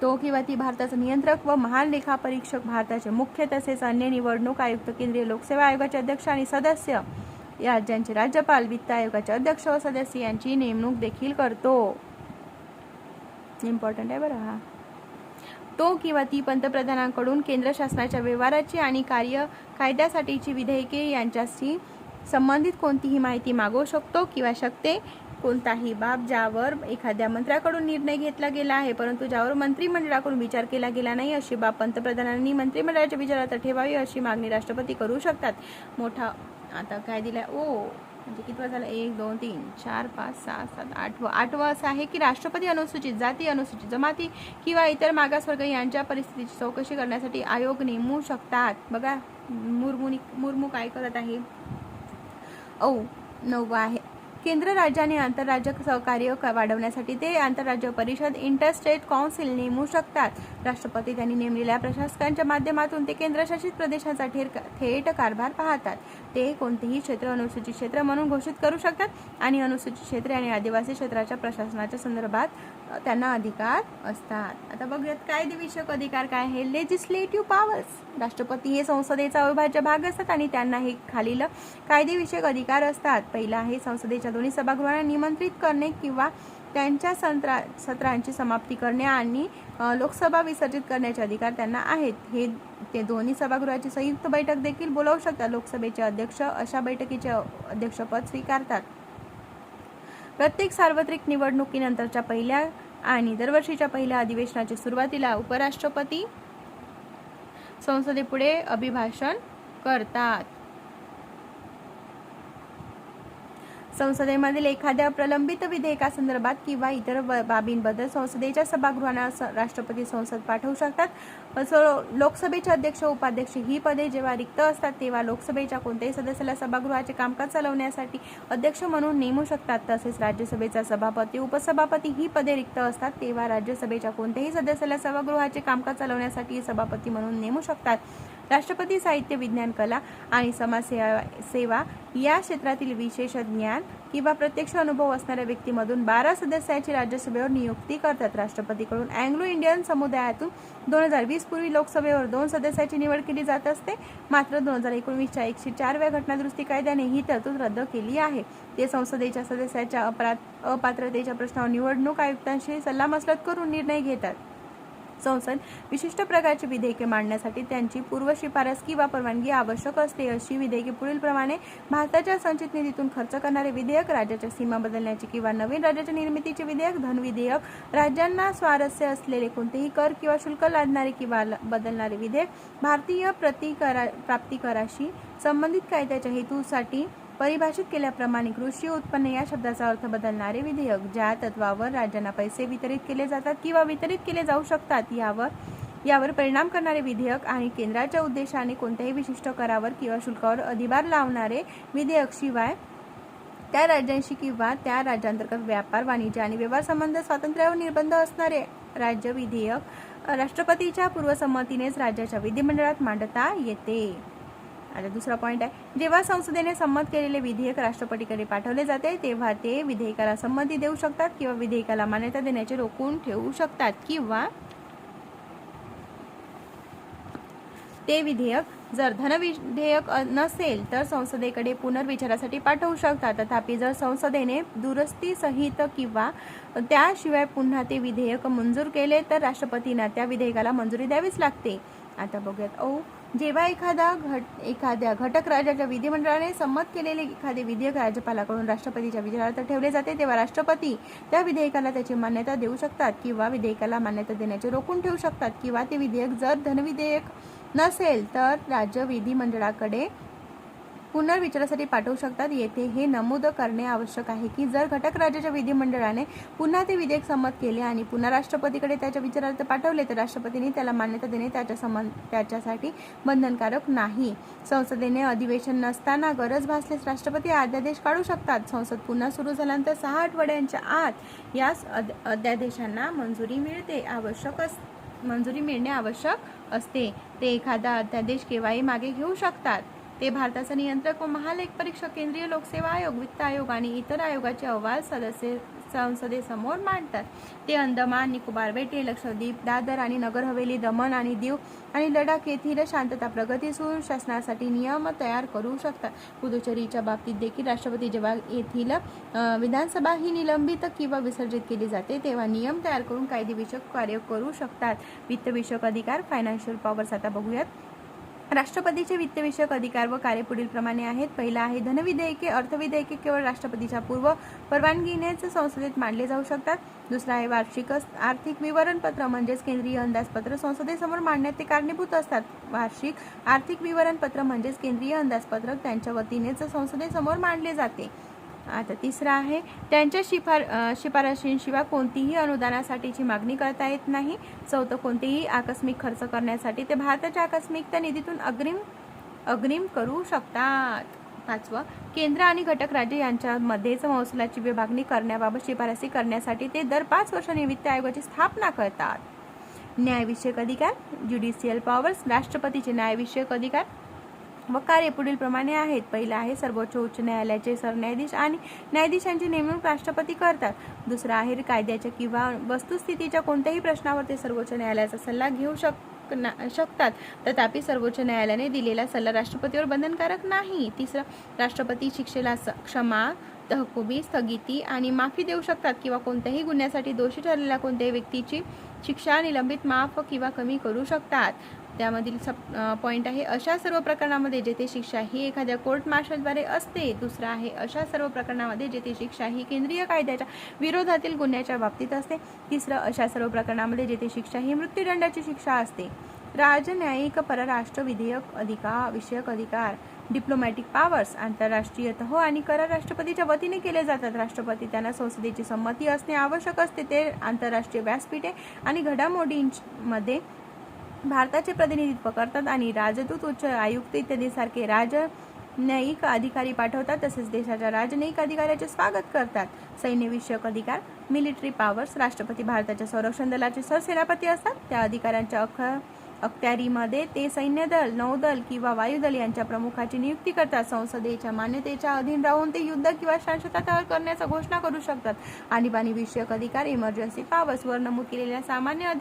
तो किंवा ती भारताचा नियंत्रक व महान लेखापरीक्षक, भारताचे मुख्य तसेच अन्य निवडणूक आयुक्त, केंद्रीय लोकसेवा आयोगाचे अध्यक्ष आणि सदस्य, राज्यांचे राज्यपाल, वित्त आयोगाचे अध्यक्ष व सदस्य यांची नेमणूक देखील करतो. इम्पॉर्टंट आहे बरं हा. तो किंवा ती पंतप्रधानांकडून केंद्र शासनाच्या व्यवहाराची आणि कायद्यासाठीची विधेयके यांच्याशी संबंधित कोणतीही माहिती मागवू शकतो किंवा शकते. कोणताही बाब ज्यावर एखाद्या मंत्र्याकडून निर्णय घेतला गेला आहे परंतु ज्यावर मंत्रिमंडळाकडून विचार केला गेला नाही अशी बाब पंतप्रधानांनी मंत्रिमंडळाच्या विचारात ठेवावी अशी मागणी राष्ट्रपती करू शकतात. मोठा आता काय दिलाय म्हणजे कितवा झाला 1 2 3 4 5 6 7 8वं असं आहे की राष्ट्रपती अनुसूचित जाती, अनुसूचित जमाती किंवा इतर मागासवर्ग यांच्या परिस्थितीची चौकशी करण्यासाठी आयोग नेमू शकतात. बघा मुर्मू काय करत आहे. 9वं आहे केंद्र, राज्य आणि आंतरराज्य सहकार्य वाढवण्यासाठी ते आंतरराज्य परिषद, इंटरस्टेट काउन्सिल नेमू शकतात. राष्ट्रपती त्यांनी नेमलेल्या प्रशासकांच्या माध्यमातून ते केंद्रशासित प्रदेशांचा थेट कारभार पाहतात. ते कोणतेही क्षेत्र अनुसूचित क्षेत्र म्हणून घोषित करू शकतात आणि अनुसूचित क्षेत्रे आणि आदिवासी क्षेत्राच्या प्रशासनाच्या संदर्भात त्यांना अधिकार असतात. आता बघूयात कायदेविषयक अधिकार काय आहे. Legislative powers. राष्ट्रपती हे संसदेचा अविभाज्य भाग असतात आणि त्यांना हे खालील कायदेविषयक अधिकार असतात. पहिला आहे संसदेच्या दोन्ही सभागृहांना निमंत्रित करणे किंवा त्यांच्या सत्रांची समाप्ती करणे आणि लोकसभा विसर्जित करण्याचे अधिकार त्यांना आहेत. ते दोन्ही सभागृहाची संयुक्त बैठक देखील बोलावू शकतात. लोकसभेचे अध्यक्ष अशा बैठकीचे अध्यक्षपद स्वीकारतात. प्रत्येक सार्वत्रिक निवडणुकीनंतरच्या पहिल्या आणि दरवर्षीच्या पहिल्या अधिवेशनाच्या सुरुवातीला उपराष्ट्रपती संसदेपुढे अभिभाषण करतात. संसदेमधील एखाद्या प्रलंबित विधेयकासंदर्भात किंवा इतर बाबींबद्दल संसदेच्या सभागृहांना राष्ट्रपती संसद पाठवू शकतात। लोकसभेचे अध्यक्ष उपाध्यक्ष ही पदे जेव्हा रिक्त असतात तेव्हा लोकसभेच्या कोणत्याही सदस्याला सभागृहाचे कामकाज चालवण्यासाठी अध्यक्ष म्हणून नेमू शकतात। तसेच राज्यसभेचा सभापती उपसभापती ही पदे रिक्त असतात तेव्हा राज्यसभेच्या कोणत्याही सदस्याला सभागृहाचे कामकाज चालवण्यासाठी सभापती म्हणून नेमू शकतात। राष्ट्रपती साहित्य, विज्ञान, कला आणि समाजसेवा या क्षेत्रातील विशेष ज्ञान किंवा प्रत्यक्ष अनुभव असणाऱ्या व्यक्तीमधून 12 सदस्यांची राज्यसभेवर नियुक्ती करतात। राष्ट्रपतीकडून अँग्लो इंडियन समुदायातून 2020 पूर्वी लोकसभेवर 2 सदस्यांची निवड केली जात असते। मात्र 2019च्या 104 व्या घटनादुरुस्ती कायद्याने ही तरतूद रद्द केली आहे। ते संसदेच्या सदस्याच्या अपात्रतेच्या प्रश्नावर निवडणूक आयुक्तांशी सल्लामसलत करून निर्णय घेतात। संसद विशिष्ट प्रकारची विधेयके मांडण्यासाठी त्यांची पूर्व शिफारस किंवा परवानगी आवश्यक असते। अशी विधेयके पुढील प्रमाणे: भारताच्या संचित निधीतून खर्च करणारे विधेयक, राज्याच्या सीमा बदलण्याचे किंवा नवीन राज्याच्या निर्मितीचे विधेयक, धन विधेयक, राज्यांना स्वारस्य असलेले कोणतेही कर किंवा शुल्क लादणारे किंवा बदलणारे विधेयक, भारतीय प्राप्तिकराशी संबंधित कायद्याच्या हेतूसाठी परिभाषित केल्याप्रमाणे कृषी उत्पन्न या शब्दाचा अर्थ बदलणारे विधेयक, ज्या तत्वावर राज्यांना पैसे वितरित केले जातात किंवा वितरित केले जाऊ शकतात यावर परिणाम करणारे विधेयक आणि केंद्राच्या उद्देशाने कोणत्याही विशिष्ट करावर किंवा शुल्कावर अधिभार लावणारे विधेयक, शिवाय त्या राज्यांशी किंवा त्या राज्यांतर्गत व्यापार, वाणिज्य आणि व्यवहार संबंध स्वातंत्र्यावर निर्बंध असणारे राज्य विधेयक राष्ट्रपतीच्या पूर्वसंमतीनेच राज्याच्या विधिमंडळात मांडता येते। आता दुसरा पॉइंट आहे, जेव्हा संसदेने संमत केलेले विधेयक राष्ट्रपतीकडे पाठवले जाते तेव्हा ते विधेयकाला संमती देऊ शकतात किंवा विधेयकाला मान्यता देण्याचे रोखून ठेवू शकतात किंवा ते विधेयक जर धनविधेयक नसेल तर संसदेकडे पुनर्विचारासाठी पाठवू शकतात। तथापि जर संसदेने दुरुस्ती सहित किंवा त्याशिवाय पुन्हा ते विधेयक मंजूर केले तर राष्ट्रपतींना त्या विधेयकाला मंजुरी द्यावीच लागते। आता बघूयात जेव्हा एखाद्या घटक राज्याच्या विधिमंडळाने संमत केलेले एखादे विधेयक राज्यपालाकडून राष्ट्रपतीच्या विचारार्थ ठेवले जाते तेव्हा राष्ट्रपती त्या विधेयकाला त्याची मान्यता देऊ शकतात किंवा विधेयकाला मान्यता देण्याचे रोखून ठेवू शकतात किंवा ते विधेयक जर धनविधेयक नसेल तर राज्य विधिमंडळाकडे पुनर्विचारासाठी पाठवू शकतात। येथे हे नमूद करणे आवश्यक आहे की जर घटक राज्याच्या विधिमंडळाने पुन्हा ते विधेयक संमत केले आणि पुन्हा राष्ट्रपतीकडे त्याच्या विचारार्थ पाठवले तर राष्ट्रपतींनी त्याला मान्यता देणे त्याच्यासाठी बंधनकारक नाही। संसदेने अधिवेशन नसताना गरज भासल्यास राष्ट्रपती अध्यादेश काढू शकतात। संसद पुन्हा सुरू झाल्यानंतर 6 आठवड्यांच्या आत या अध्यादेशांना मंजुरी मिळणे आवश्यक असते। ते एखादा अध्यादेश केव्हाही मागे घेऊ शकतात। ते भारताचा नियंत्रक व महालेखपरीक्षक, केंद्रीय लोकसेवा आयोग, वित्त आयोग आणि इतर आयोगाचे अहवाल संसदेसमोर मांडतात। ते अंदमान निकोबार बेटे, लक्षद्वीप, दादर आणि नगर हवेली, दमण आणि दीव आणि लडाख येथील शांतता प्रगती शासनासाठी नियम तयार करू शकतात। पुदुचेरीच्या बाबतीत देखील राष्ट्रपती जेव्हा येथील विधानसभा ही निलंबित किंवा विसर्जित केली जाते तेव्हा नियम तयार करून कायदेविषयक कार्य करू शकतात। वित्तविषयक अधिकार, फायनान्शियल पॉवर्स। आता बघूयात राष्ट्रपतीचे वित्तविषयक अधिकार व कार्य पुढील प्रमाणे आहेत। पहिला आहे धनविधेयके, अर्थविधेयके केवळ राष्ट्रपतीच्या पूर्व परवानगीनेच संसदेत मांडले जाऊ शकतात। दुसरा आहे वार्षिक आर्थिक विवरणपत्र म्हणजेच केंद्रीय अंदाजपत्र संसदेसमोर मांडण्यात ते कारणीभूत असतात। वार्षिक आर्थिक विवरणपत्र म्हणजेच केंद्रीय अंदाजपत्रक त्यांच्या वतीनेच संसदेसमोर मांडले जाते। आता तिसरा आहे त्यांच्या शिफारशींशिवाय कोणतीही अनुदानासाठीची मागणी करता येत नाही। चौथं, कोणतेही आकस्मिक खर्च करण्यासाठी ते भारताच्या आकस्मिकता निधीतून अग्रिम करू शकतात। पाचवं, केंद्र आणि घटक राज्य यांच्यामध्येच महसुलाची विभागणी करण्याबाबत शिफारसी करण्यासाठी ते दर 5 वर्षांनी वित्त आयोगाची स्थापना करतात। न्यायविषयक अधिकार, ज्युडिशियल पॉवर्स। राष्ट्रपतीचे न्यायविषयक अधिकार व कार्य पुढील प्रमाणे आहेत। पहिला आहे सर्वोच्च उच्च न्यायालयाचे सरन्यायाधीश आणि न्यायाधीशांची नेमणूक राष्ट्रपती करतात। दुसरा आहे कायद्याच्या किंवा वस्तुस्थितीच्या कोणत्याही प्रश्नावर ते सर्वोच्च न्यायालयाचा सल्ला घेऊ शकतात। तथापि सर्वोच्च न्यायालयाने दिलेला सल्ला राष्ट्रपतीवर बंधनकारक नाही। तिसरं, राष्ट्रपती शिक्षेला क्षमा, तहकुबी, स्थगिती आणि माफी देऊ शकतात किंवा कोणत्याही गुन्ह्यासाठी दोषी ठरलेल्या कोणत्याही व्यक्तीची शिक्षा निलंबित, माफ किंवा कमी करू शकतात। त्यामधील पॉइंट आहे अशा सर्व प्रकरणामध्ये जेथे शिक्षा ही एखाद्या कोर्ट मार्शलद्वारे असते। दुसरा आहे अशा सर्व प्रकरणामध्ये जेथे शिक्षा ही केंद्रीय कायद्याच्या विरोधातील गुन्ह्याच्या बाबतीत असते। तिसरं, अशा सर्व प्रकरणामध्ये जेथे शिक्षा ही मृत्यूदंडाची शिक्षा असते। राजनैयिक परराष्ट्र विषयक अधिकार, डिप्लोमॅटिक पॉवर्स आंतरराष्ट्रीय आणि करार राष्ट्रपतीच्या वतीने केले जातात. राष्ट्रपती त्यांना संसदेची संमती असणे आवश्यक असते. ते आंतरराष्ट्रीय व्यासपीठे आणि घडामोडींमध्ये भारताचे प्रतिनिधित्व करतात आणि राजदूत, उच्च आयुक्त इत्यादी सारखे राजनैयिक अधिकारी पाठवतात. तसेच देशाच्या राजनैयिक अधिकाऱ्याचे स्वागत करतात. सैन्यविषयक अधिकार, मिलिटरी पॉवर्स, राष्ट्रपती भारताच्या संरक्षण दलाचे सरसेनापती असतात. त्या अधिकाऱ्यांच्या अखत्यारीमध्ये ते सैन्यदल, नौदल किंवा वायुदल यांच्या प्रमुखाची नियुक्ती करतात. संसदेच्या मान्यतेच्या अधीन राहून ते युद्ध किंवा शांतता तयार करण्याचा घोषणा करू शकतात. आणीबाणी विषयक अधिकार, इमर्जन्सी पॉवर्स, वर नमूद केलेल्या सामान्य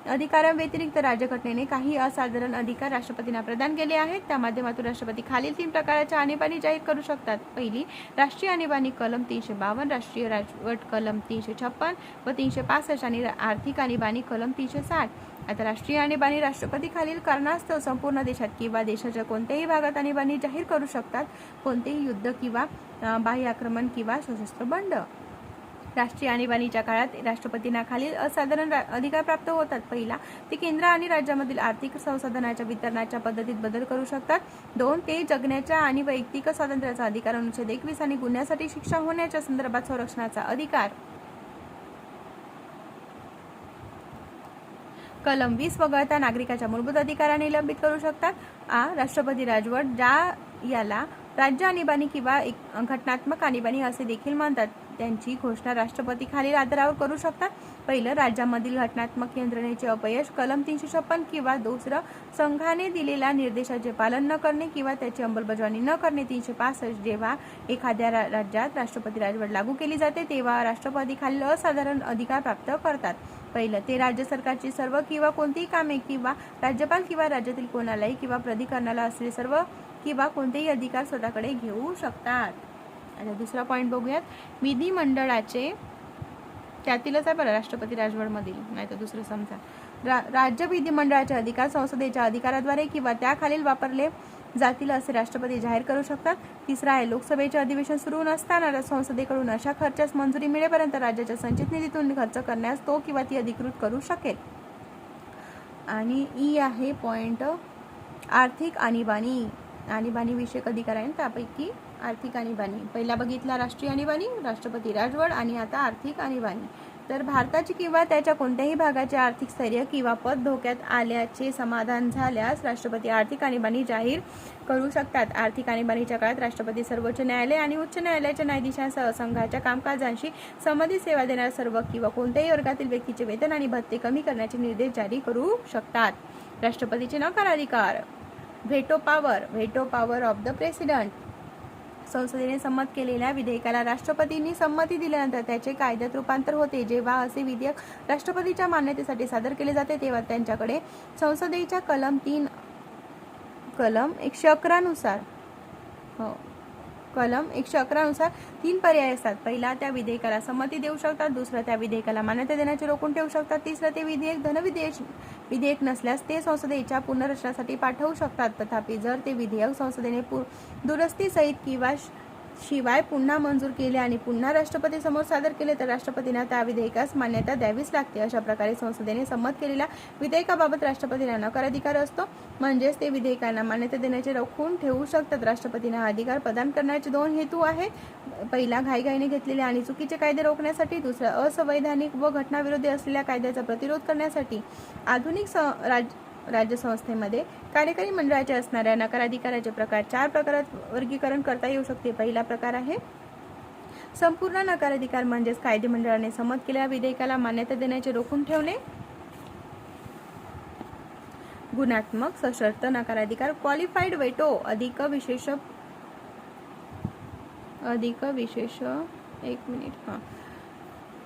अधिकारांव्यतिरिक्त राज्यघटनेने काही असाधारण अधिकार राष्ट्रपतींना प्रदान केले आहेत. त्या माध्यमातून राष्ट्रपती खालील 3 प्रकारच्या आणीबाणी जाहीर करू शकतात. पहिली, राष्ट्रीय आणीबाणी कलम 352, राष्ट्रीय राजवट कलम 356 व 365 आणि आर्थिक आणीबाणी कलम 360. आता राष्ट्रीय आणीबाणी, राष्ट्रपती खालील कारणास्तव संपूर्ण देशात किंवा देशाच्या कोणत्याही भागात आणीबाणी जाहीर करू शकतात. कोणतेही युद्ध किंवा बाह्य आक्रमण किंवा सशस्त्र बंड. राष्ट्रीय आणीबाणीच्या काळात राष्ट्रपतींना खालील असाधारण अधिकार प्राप्त होतात. पहिला, ते केंद्र आणि राज्यामधील आर्थिक संसाधनांच्या वितरणाच्या पद्धतीत बदल करू शकतात. 2, ते जगण्याच्या आणि वैयक्तिक स्वातंत्र्याचा अधिकार, अनुच्छेद 21 आणि गुन्ह्यासाठी शिक्षा होण्याच्या संदर्भात संरक्षणाचा अधिकार. कलम 20 वगळता नागरिकाच्या मूलभूत अधिकारांना निलंबित करू शकतात. राष्ट्रपती राजवट, याला राज्य आणीबाणी किंवा घटनात्मक आणीबाणी असे देखील म्हणतात, त्यांची घोषणा राष्ट्रपती खालील आधारावर करू शकतात. पहिलं, राज्यामधील घटनात्मक यंत्रणेचे अपयश, कलम 356 किंवा दुसरं, संघाने दिलेल्या निर्देशाचे पालन न करणे किंवा त्याची अंमलबजावणी न करणे. 365, जेव्हा एखाद्या राज्यात राष्ट्रपती राजवट लागू केली जाते तेव्हा राष्ट्रपती खालील असाधारण अधिकार प्राप्त करतात. पहिलं, ते राज्य सरकारची सर्व किंवा कोणतीही कामे किंवा राज्यपाल किंवा राज्यातील कोणालाही किंवा प्राधिकरणाला असलेले सर्व किंवा कोणतेही अधिकार स्वतःकडे घेऊ शकतात. आता दुसरा पॉईंट बघूयात. विधिमंडळाचे, त्यातीलच आहे बरं राष्ट्रपती राजवटमधील, नाही तर दुसरं समजा. राज्य विधिमंडळाचे अधिकार संसदेच्या अधिकाराद्वारे किंवा त्याखालील वापरले जातील असे राष्ट्रपती जाहीर करू शकतात. तिसरा आहे, लोकसभेचे अधिवेशन सुरू नसताना संसदेकडून अशा खर्चास मंजुरी मिळेपर्यंत राज्याच्या संचित निधीतून खर्च करण्यास तो किंवा ती अधिकृत करू शकेल. आणि ई आहे पॉइंट, आर्थिक आणीबाणी. आणीबाणी विषयक अधिकार आहे त्यापैकी आर्थिक आणीबाणी. पहिला बघितला राष्ट्रीय आणीबाणी, राष्ट्रपती राजवट, आणि आता आर्थिक आणीबाणी. तर भारताची किंवा त्याच्या कोणत्याही भागाचे आर्थिक स्थैर्य किंवा पद धोक्यात आल्याचे समाधान झाल्यास राष्ट्रपती आर्थिक आणीबाणी जाहीर करू शकतात. आर्थिक आणीबाणीच्या काळात राष्ट्रपती सर्वोच्च न्यायालय आणि उच्च न्यायालयाच्या न्यायाधीशांसह संघाच्या कामकाजांशी संबंधित सेवा देणाऱ्या सर्व किंवा कोणत्याही वर्गातील व्यक्तीचे वेतन आणि भत्ते कमी करण्याचे निर्देश जारी करू शकतात. राष्ट्रपतीचे नकार अधिकार, veto power of the president. संसदेने संमत केलेल्या विधेयकाला राष्ट्रपतींनी संमती दिल्यानंतर त्याचे कायद्यात रूपांतर होते. जेव्हा असे विधेयक राष्ट्रपतीच्या मान्यतेसाठी सादर केले जाते तेव्हा त्यांच्याकडे संसदेच्या कलम 111 नुसार 3 पर्याय असतात. पहिला, त्या विधेयकाला संमती देऊ शकतात. दुसरं, त्या विधेयकाला मान्यता देण्याचे रोखून ठेवू शकतात. तिसरं, ते विधेयक नसल्यास ते संसदेच्या पुनर्रचनासाठी पाठवू शकतात. तथापि जर ते विधेयक संसदेने दुरुस्ती सहित किंवा शिवाय पुन्हा मंजूर केले आणि पुन्हा राष्ट्रपती समोर सादर केले तर राष्ट्रपतींना त्या विधेयकास मान्यता द्यावीच लागते. अशा प्रकारे संसदेने संमत केलेल्या विधेयकाबाबत राष्ट्रपतींना नकार अधिकार असतो. म्हणजेच ते विधेयकांना मान्यता देण्याचे रोखून ठेवू शकतात. राष्ट्रपतींना अधिकार प्रदान करण्याचे 2 हेतू आहेत. पहिला, घाईघाईने घेतलेले आणि चुकीचे कायदे रोखण्यासाठी. दुसरा, असंवैधानिक व घटनाविरोधी असलेल्या कायद्याचा प्रतिरोध करण्यासाठी. आधुनिक राज्यसंस्थेमध्ये कार्यकारी मंडळाचे असणाऱ्या नकाराधिकाराचे प्रकार 4 प्रकारात वर्गीकरण करता येऊ शकते. पहिला प्रकार आहे संपूर्ण नकाराधिकार, म्हणजेच कायदेमंडळाने संमत केलेल्या विधेयकाला मान्यता देण्याचे रोखून ठेवणे. गुणात्मक सशर्त नकाराधिकार, क्वालिफाईड वेटो, अधिक विशेष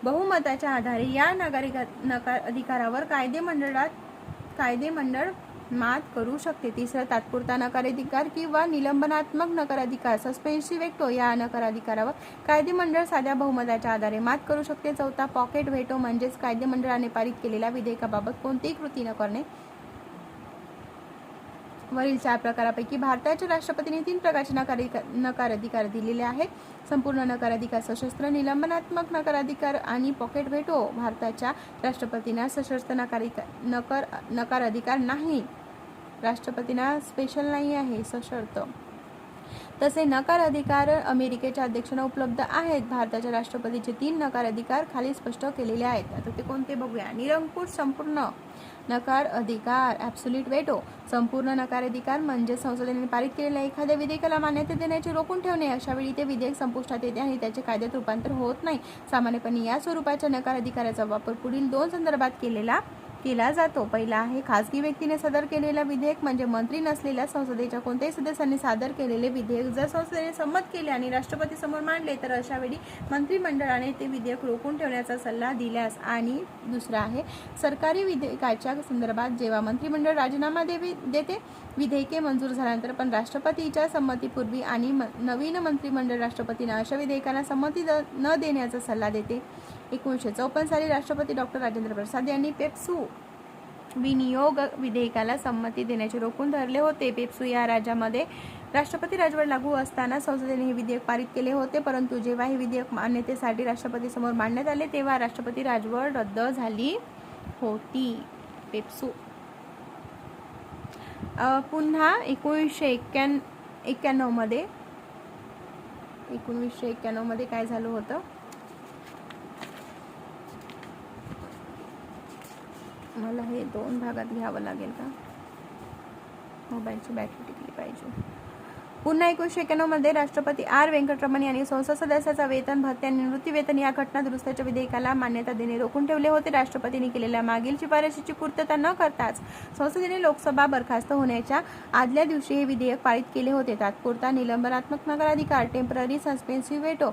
बहुमताच्या आधारे या नकार अधिकारावर कायदेमंडळ मात करू शकते. तिसरा, तात्पुरता नकाराधिकार किंवा निलंबनात्मक नकाराधिकार, सस्पेन्सिव्ह वेटो, या नकाराधिकारावर कायदेमंडळ साध्या बहुमताच्या आधारे मात करू शकते. चौथा, पॉकेट व्हेटो, म्हणजेच कायदेमंडळाने पारित केलेल्या विधेयकाबाबत कोणतीही कृती न करणे. वरील 4 प्रकारापैकी भारताच्या राष्ट्रपतींनी 3 प्रकारचे नकार अधिकार दिलेले आहेत. संपूर्ण नकार अधिकार, सशस्त्र निलंबनात्मक नकार अधिकार आणि पॉकेट व्हेटो. भारताच्या राष्ट्रपतींना सशस्त्र नकार अधिकार नाही. राष्ट्रपतींना स्पेशल नाही आहे, सशर्त. तसे नकार अधिकार अमेरिकेच्या अध्यक्षांना उपलब्ध आहेत. भारताच्या राष्ट्रपतीचे 3 नकार अधिकार खाली स्पष्ट केलेले आहेत. आता ते कोणते बघूया. निरंकुश संपूर्ण नकार अधिकार, ॲब्सोल्यूट व्हेटो. संपूर्ण नकार अधिकार म्हणजे संसदेने पारित केलेल्या एखाद्या विधेयकाला मान्यता देण्याचे रोखून ठेवणे. अशा वेळी ते विधेयक संपुष्टात येते आणि त्याचे कायद्यात रूपांतर होत नाही. सामान्यपणे या स्वरूपाच्या नकार अधिकाराचा वापर पुढील 2 संदर्भात केला जातो. पहिला आहे खासगी व्यक्तीने सादर केलेला विधेयक, म्हणजे मंत्री नसलेल्या संसदेच्या कोणत्याही सदस्यांनी सादर केलेले विधेयक जर संसदेने संमत केले आणि राष्ट्रपती समोर मांडले तर अशा वेळी मंत्रिमंडळाने ते विधेयक रोखून ठेवण्याचा सल्ला दिल्यास. आणि दुसरा आहे सरकारी विधेयकाच्या संदर्भात जेव्हा मंत्रिमंडळ राजीनामा देते, विधेयके मंजूर झाल्यानंतर पण राष्ट्रपतीच्या संमतीपूर्वी आणि नवीन मंत्रिमंडळ राष्ट्रपतींना अशा विधेयकांना संमती न देण्याचा सल्ला देते. 1954 साली राष्ट्रपती डॉ. राजेंद्र प्रसाद यांनी पेप्सू विनियोग विधेयकाला संमती देण्याचे रोखून धरले होते. पेप्सू या राज्यामध्ये राष्ट्रपती राजवट लागू असताना संसदेने हे विधेयक पारित केले होते, परंतु जेव्हा हे विधेयक मान्यतेसाठी राष्ट्रपती समोर मांडण्यात आले तेव्हा राष्ट्रपती राजवट रद्द झाली होती. पेप्सू. पुन्हा 1991 मध्ये काय झालं होतं, मला हे 2 भागात घ्यावं लागेल का, मोबाईलची बॅटरी टिकली पाहिजे. पुन्हा 1991 मध्ये राष्ट्रपती आर व्यंकटरमण यांनी संसद सदस्याचा वेतन, भत्ते आणि निवृत्तीवेतन या घटना दुरुस्तीच्या विधेयकाला मान्यता देणे रोखून ठेवले होते. राष्ट्रपतींनी केलेल्या मागील शिफारशीची पूर्तता न करताच संसदेने लोकसभा बरखास्त होण्याच्या आदल्या दिवशी हे विधेयक पारित केले होते. तात्पुरता निलंबनात्मक नकार अधिकार, टेम्पररी सस्पेन्सिव्ह व्हेटो.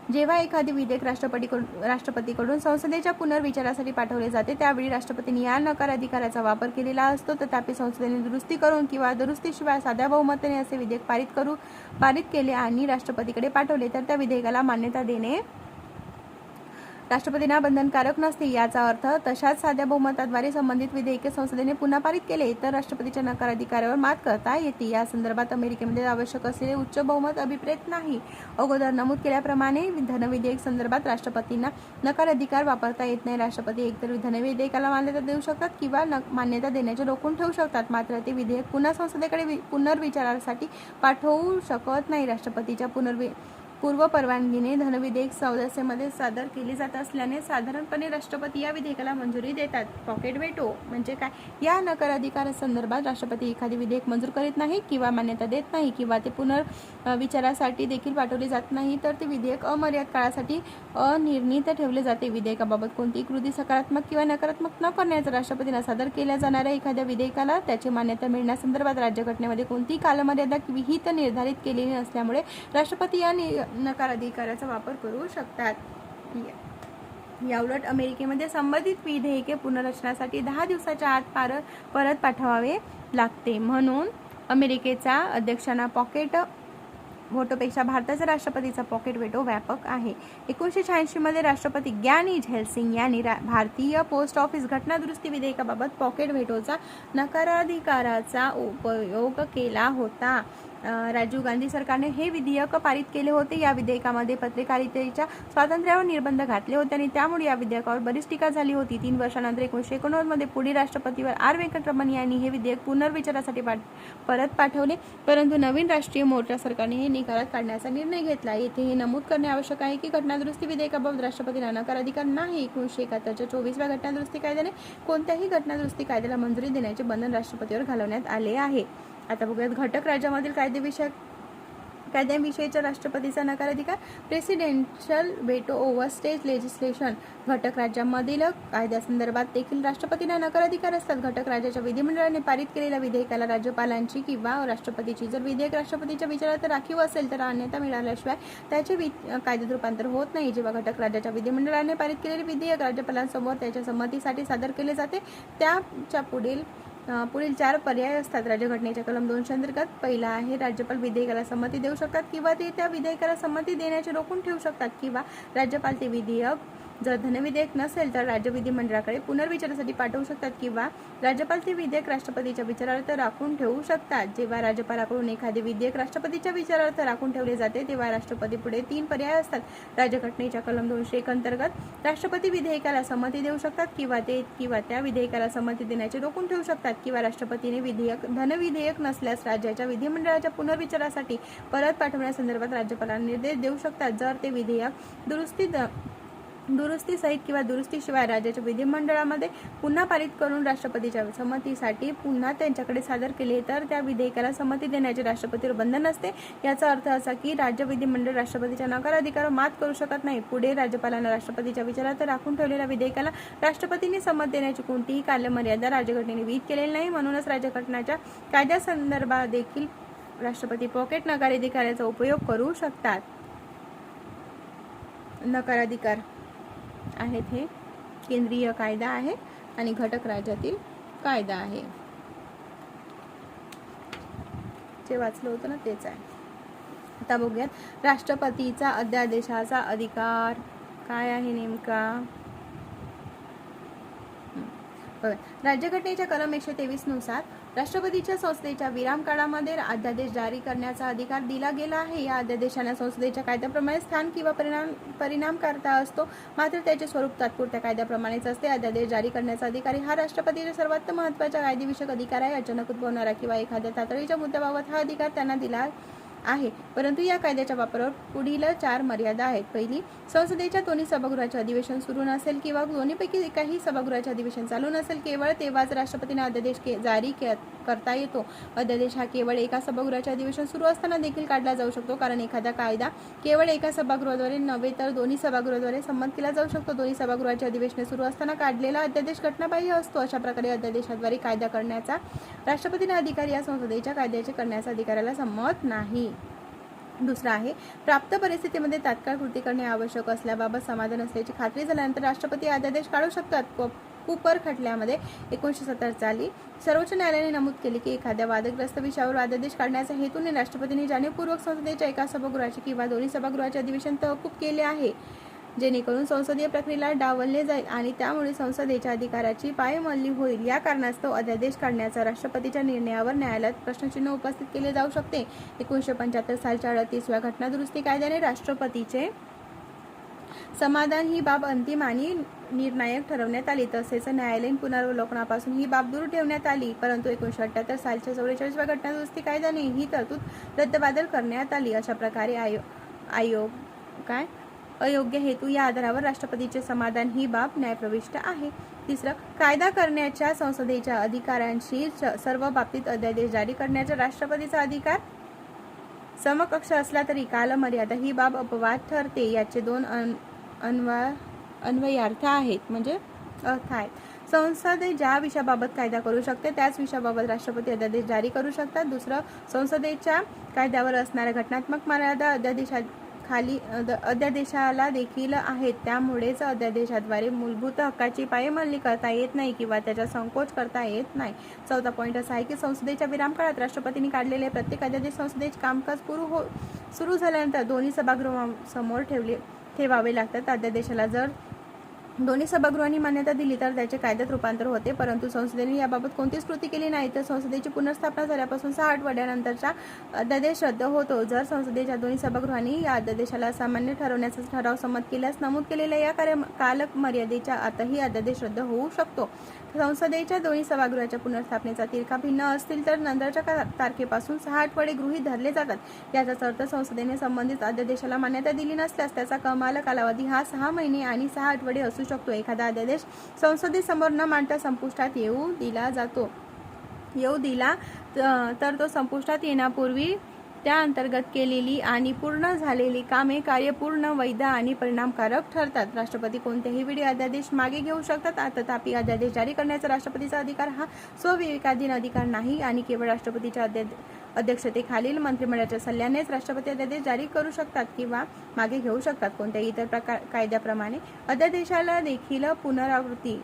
जेव्हा एखादी विधेयक राष्ट्रपतीकडून संसदेच्या पुनर्विचारासाठी पाठवले जाते त्यावेळी राष्ट्रपतींनी या नकार अधिकाराचा वापर केलेला असतो. तथापि संसदेने दुरुस्ती करून किंवा दुरुस्तीशिवाय साध्या बहुमताने असे विधेयक पारित केले आणि राष्ट्रपतीकडे पाठवले तर त्या विधेयकाला मान्यता देणे राष्ट्रपतींना बंधनकारक नसते. याचा अर्थ तशाच साध्या बहुमताद्वारे संबंधित विधेयके संसदेने पुन्हा पारित केले तर राष्ट्रपतीच्या नकार अधिकारावर मात करता येते. या संदर्भात अमेरिकेमध्ये आवश्यक असलेले उच्च बहुमत अभिप्रेत नाही. अगोदर नमूद केल्याप्रमाणे धनविधेयक संदर्भात राष्ट्रपतींना नकार अधिकार वापरता येत नाही. राष्ट्रपती एकतर धनविधेयकाला मान्यता देऊ शकतात किंवा मान्यता देण्याचे रोखून ठेवू शकतात, मात्र ते विधेयक पुन्हा संसदेकडे पुनर्विचारासाठी पाठवू शकत नाही. राष्ट्रपतीच्या पूर्व परवानगीने धनविधेयक संसदेमध्ये सादर केले जात असल्याने साधारणपणे राष्ट्रपती या विधेयकाला मंजुरी देतात. पॉकेट व्हेटो म्हणजे काय, या नकार अधिकारासंदर्भात राष्ट्रपती एखादी विधेयक मंजूर करीत नाही किंवा मान्यता देत नाही किंवा ते पुनर्विचारासाठी देखील पाठवले जात नाही तर ते विधेयक अमर्याद काळासाठी अनिर्णित ठेवले जाते. विधेयकाबाबत कोणतीही कृती सकारात्मक किंवा नकारात्मक न करण्याचा राष्ट्रपतींना सादर केल्या जाणाऱ्या एखाद्या विधेयकाला त्याची मान्यता मिळण्यासंदर्भात राज्यघटनेमध्ये कोणतीही कालमर्यादा विहित निर्धारित केलेली नसल्यामुळे राष्ट्रपती या नकार अधिकाराचा वापर करू शकतात. याउलट अमेरिकेमध्ये संबंधित विधेयके पुनर्रचनासाठी 10 दिवसाच्या आत परत पाठवावे लागते. म्हणून अमेरिकेचा अध्यक्षांना पॉकेट व्हेटोपेक्षा भारताच्या राष्ट्रपतीचा पॉकेट व्हेटो व्यापक आहे. 1986 मध्ये राष्ट्रपती गॅनी झेलसिंग यांनी भारतीय पोस्ट ऑफिस घटना दुरुस्ती विधेयकाबाबत पॉकेट व्हेटोचा नकाराधिकाराचा उपयोग केला होता. राजीव गांधी सरकारने हे विधेयक पारित केले होते. या विधेयकामध्ये पत्रकारितेच्या स्वातंत्र्यावर निर्बंध घातले होते आणि त्यामुळे या विधेयकावर बरीच टीका झाली होती. 3 वर्षानंतर 1989 मध्ये पुढील राष्ट्रपतीवर आर व्यंकटरमण यांनी हे विधेयक पुनर्विचारासाठी परत पाठवले, परंतु नवीन राष्ट्रीय मोर्चा सरकारने हे निकालात काढण्याचा निर्णय घेतला. येथे हे नमूद करणे आवश्यक आहे की घटना दुरुस्ती विधेयकाबाबत राष्ट्रपतींना नकार अधिकार नाही. 1971च्या 24व्या घटना दुरुस्ती कायद्याने कोणत्याही घटना दुरुस्ती कायद्याला मंजुरी देण्याचे बंधन राष्ट्रपतीवर घालवण्यात आले आहे. आता बघूयात घटक राज्यामधील कायद्यांविषयीचा राष्ट्रपतीचा नकार अधिकार. Presidential veto over state legislation. घटक राज्यांमधील कायद्यासंदर्भात देखील राष्ट्रपतींना नकार अधिकार असतात. घटक राज्याच्या विधिमंडळाने पारित केलेल्या विधेयकाला राज्यपालांची किंवा राष्ट्रपतीची जर विधेयक राष्ट्रपतीच्या विचारात राखीव असेल तर मान्यता मिळाल्याशिवाय त्याचे कायद्यात रूपांतर होत नाही. जेव्हा घटक राज्याच्या विधिमंडळाने पारित केलेले विधेयक राज्यपालांसमोर त्याच्या संमतीसाठी सादर केले जाते त्याच्या पुढील 4 पर्याय असतात. राज्यघटनेच्या कलम 200 अंतर्गत पहिला आहे राज्यपाल विधेयकाला संमती देऊ शकतात किंवा ते त्या विधेयकाला संमती देण्याचे रोखून ठेवू शकतात किंवा राज्यपाल ते विधेयक जर धनविधेयक नसेल तर राज्य विधिमंडळाकडे पुनर्विचारासाठी पाठवू शकतात किंवा राज्यपाल ते विधेयक राष्ट्रपतीच्या विचारार्थ राखून ठेवू शकतात. जेव्हा राज्यपालाकडून एखादे विधेयक राष्ट्रपतीच्या विचारार्थ राखून ठेवले जाते तेव्हा राष्ट्रपतीपुढे 3 पर्याय असतात. राज्यघटनेच्या कलम 201 अंतर्गत राष्ट्रपती विधेयकाला संमती देऊ शकतात किंवा त्या विधेयकाला संमती देण्याचे रोखून ठेवू शकतात किंवा राष्ट्रपतीने धनविधेयक नसल्यास राज्याच्या विधिमंडळाच्या पुनर्विचारासाठी परत पाठवण्यासंदर्भात राज्यपालांना निर्देश देऊ शकतात. जर ते विधेयक दुरुस्तीसहित किंवा दुरुस्तीशिवाय राज्याच्या विधिमंडळामध्ये पुन्हा पारित करून राष्ट्रपतीच्या संमतीसाठी पुन्हा त्यांच्याकडे सादर केले तर त्या विधेयकाला संमती देण्याचे राष्ट्रपतीवर बंधन असते. याचा अर्थ असा की राज्य विधिमंडळ राष्ट्रपतीच्या नकार अधिकारावर मात करू शकत नाही. पुढे राज्यपालांना राष्ट्रपतीच्या विचारार्थ राखून ठेवलेल्या विधेयकाला राष्ट्रपतींनी संमत देण्याची कोणतीही कालमर्यादा राज्यघटनेने विहित केलेली नाही. म्हणूनच राज्यघटनेच्या कायद्यासंदर्भात देखील राष्ट्रपती पॉकेट नकार अधिकाराचा उपयोग करू शकतात. नकार अधिकार आहेत हे केंद्रीय कायदा आहे आणि घटक राज्यातील कायदा आहे. जे वाचलं होतं ना तेच आहे. आता बघूयात राष्ट्रपतीचा अध्यादेशाचा अधिकार काय आहे नेमका. राज्यघटनेच्या कलम 123 नुसार राष्ट्रपतीच्या संसदेच्या विराम काळामध्ये अध्यादेश जारी करण्याचा अधिकार दिला गेला आहे. या अध्यादेशांना संसदेच्या कायद्याप्रमाणे स्थान किंवा परिणामकारता असतो, मात्र त्याचे स्वरूप तात्पुरत्या कायद्याप्रमाणेच असते. अध्यादेश जारी करण्याचा अधिकारी हा राष्ट्रपतीचा सर्वात महत्त्वाचा कायदेविषयक अधिकार आहे. अचानक उद्भवणारा किंवा एखाद्या तातडीच्या मुद्द्याबाबत हा अधिकार त्यांना दिला आहे, परंतु या कायद्याच्या वापरावर पुढील 4 मर्यादा आहेत. पहिली, संसदेच्या दोन्ही सभागृहाचे अधिवेशन सुरू नसेल किंवा दोन्हीपैकी एकाही सभागृहाचे अधिवेशन चालू नसेल, केवळ तेव्हाच राष्ट्रपतीने अध्यादेश जारी करता येतो. अध्यादेश हा केवळ एका सभागृहाचे अधिवेशन सुरू असताना देखील काढला जाऊ शकतो, कारण एखादा कायदा केवळ एका सभागृहाद्वारे नव्हे तर दोन्ही सभागृहाद्वारे संमत केला जाऊ शकतो. दोन्ही सभागृहाचे अधिवेशने सुरू असताना काढलेला अध्यादेश घटनाबाह्य असतो. अशा प्रकारे अध्यादेशाद्वारे कायदा करण्याचा राष्ट्रपतीने अधिकार या संसदेच्या कायद्याचे करण्याचा अधिकाराला संमत नाही. दुसरा आहे, प्राप्त परिस्थितीमध्ये तात्काळ कृती करणे आवश्यक असल्याबाबत समाधान असल्याची खात्री झाल्यानंतर राष्ट्रपती अध्यादेश काढू शकतात. कूपर खटल्यामध्ये 1970 साली सर्वोच्च न्यायालयाने नमूद केले की एखाद्या वादग्रस्त विषयावर अध्यादेश काढण्याच्या हेतूने राष्ट्रपतींनी जाणीवपूर्वक संसदेच्या एका सभागृहाचे किंवा दोन्ही सभागृहाचे अधिवेशन तहकूब केले आहे, जेणेकरून संसदीय प्रक्रियेला डावलले जाईल आणि त्यामुळे संसदेच्या अधिकाराची पायमल्ली होईल. या कारणास्तव अध्यादेश काढण्याचा राष्ट्रपतीच्या निर्णयावर न्यायालयात प्रश्नचिन्ह उपस्थित केले जाऊ शकते. 1975 सालच्या 38व्या घटनादुरुस्ती कायद्याने राष्ट्रपतीचे समाधान ही बाब अंतिम आणि निर्णायक ठरवण्यात आली. तसेच न्यायालयीन पुनरावलोकनापासून ही बाब दूर ठेवण्यात आली. परंतु 1978 सालच्या 44व्या घटनादुरुस्ती कायद्याने ही तरतूद रद्दबातल करण्यात आली. अशा प्रकारे अयोग्य हेतू या आधारावर राष्ट्रपतीचे समाधान ही बाब न्यायप्रविष्ट आहे. तिसरं, कायदा करण्याच्या संसदेच्या अधिकारांशी सर्व बाबतीत अध्यादेश जारी करण्याचा राष्ट्रपतीचा अधिकार समकक्ष असला तरी कालमर्यादा ही बाब अपवाद ठरते. याचे 2 अन्वयार्थ आहेत, म्हणजे अर्थ आहेत. संसद ज्या विषयाबाबत कायदा करू शकते त्याच विषयाबाबत राष्ट्रपती अध्यादेश जारी करू शकतात. दुसरं, संसदेच्या कायद्यावर असणाऱ्या घटनात्मक मर्यादा अध्यादेशाला देखील आहेत, त्यामुळेच अध्यादेशाद्वारे मूलभूत हक्काची पायमल्ली करता येत नाही किंवा त्याचा संकोच करता येत नाही. चौथा पॉईंट असा आहे की संसदेच्या विराम काळात राष्ट्रपतींनी काढलेले प्रत्येक अध्यादेश संसदेचे कामकाज सुरू झाल्यानंतर दोन्ही सभागृहांसमोर ठेवावे लागतात. अध्यादेशाला जर दोन्ही सभागृहांनी मान्यता दिली तर त्याचे कायद्यात रूपांतर होते, परंतु संसदेने याबाबत कोणतीच कृती केली नाही तर संसदेची पुनर्स्थापना झाल्यापासून 6 आठवड्यानंतरचा अध्यादेश रद्द होतो. जर संसदेच्या दोन्ही सभागृहांनी या अध्यादेशाला सामान्य ठरवण्याचा ठराव संमत केल्यास नमूद केलेल्या या कालमर्यादेच्या आतही अध्यादेश रद्द होऊ शकतो. संसदेच्या दोन्ही सभागृहाच्या पुनर्स्थापनेचा तिरका भिन्न असतील तर नंतरच्या तारखेपासून 6 आठवडे गृहीत धरले जातात. याचाच अर्थ संसदेने संबंधित अध्यादेशाला मान्यता दिली नसल्यास त्याचा कमाल कालावधी हा 6 महिने आणि 6 आठवडे असू शकतो. एखादा अध्यादेश संसदेसमोर न मांडता संपुष्टात येऊ दिला तर तो संपुष्टात येण्यापूर्वी त्या अंतर्गत केलेली आणि पूर्ण झालेली कामे कार्यपूर्ण, वैध आणि परिणामकारक ठरतात. राष्ट्रपती कोणत्याही वेळी अध्यादेश मागे घेऊ शकतात. तथापि अध्यादेश जारी करण्याचा राष्ट्रपतीचा अधिकार हा स्वविवेकाधीन अधिकार नाही आणि केवळ राष्ट्रपतीच्या अध्यक्षतेखालील मंत्रिमंडळाच्या सल्ल्यानेच राष्ट्रपती अध्यादेश जारी करू शकतात किंवा मागे घेऊ शकतात. कोणत्याही इतर कायद्याप्रमाणे अध्यादेशाला देखील पुनरावृत्ती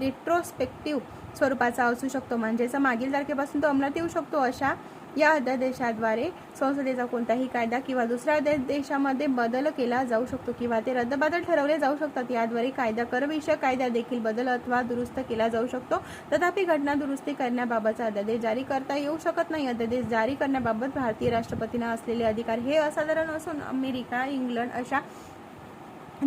रिट्रोस्पेक्टिव्ह स्वरूपाचा असू शकतो, म्हणजेच मागील तारखेपासून तो अंमलात येऊ शकतो. अशा या अध्यादेशाद्वारे संसदेचा कोणताही कायदा किंवा दुसऱ्या अध्यादेशामध्ये बदल केला जाऊ शकतो किंवा ते रद्दबातल ठरवले जाऊ शकतात. याद्वारे कायदा करविषयक कायदा देखील बदल अथवा दुरुस्त केला जाऊ शकतो. तथापि घटना दुरुस्ती करण्याबाबतचा अध्यादेश जारी करता येऊ शकत नाही. अध्यादेश जारी करण्याबाबत भारतीय राष्ट्रपतींना असलेले अधिकार हे असाधारण असून अमेरिका, इंग्लंड अशा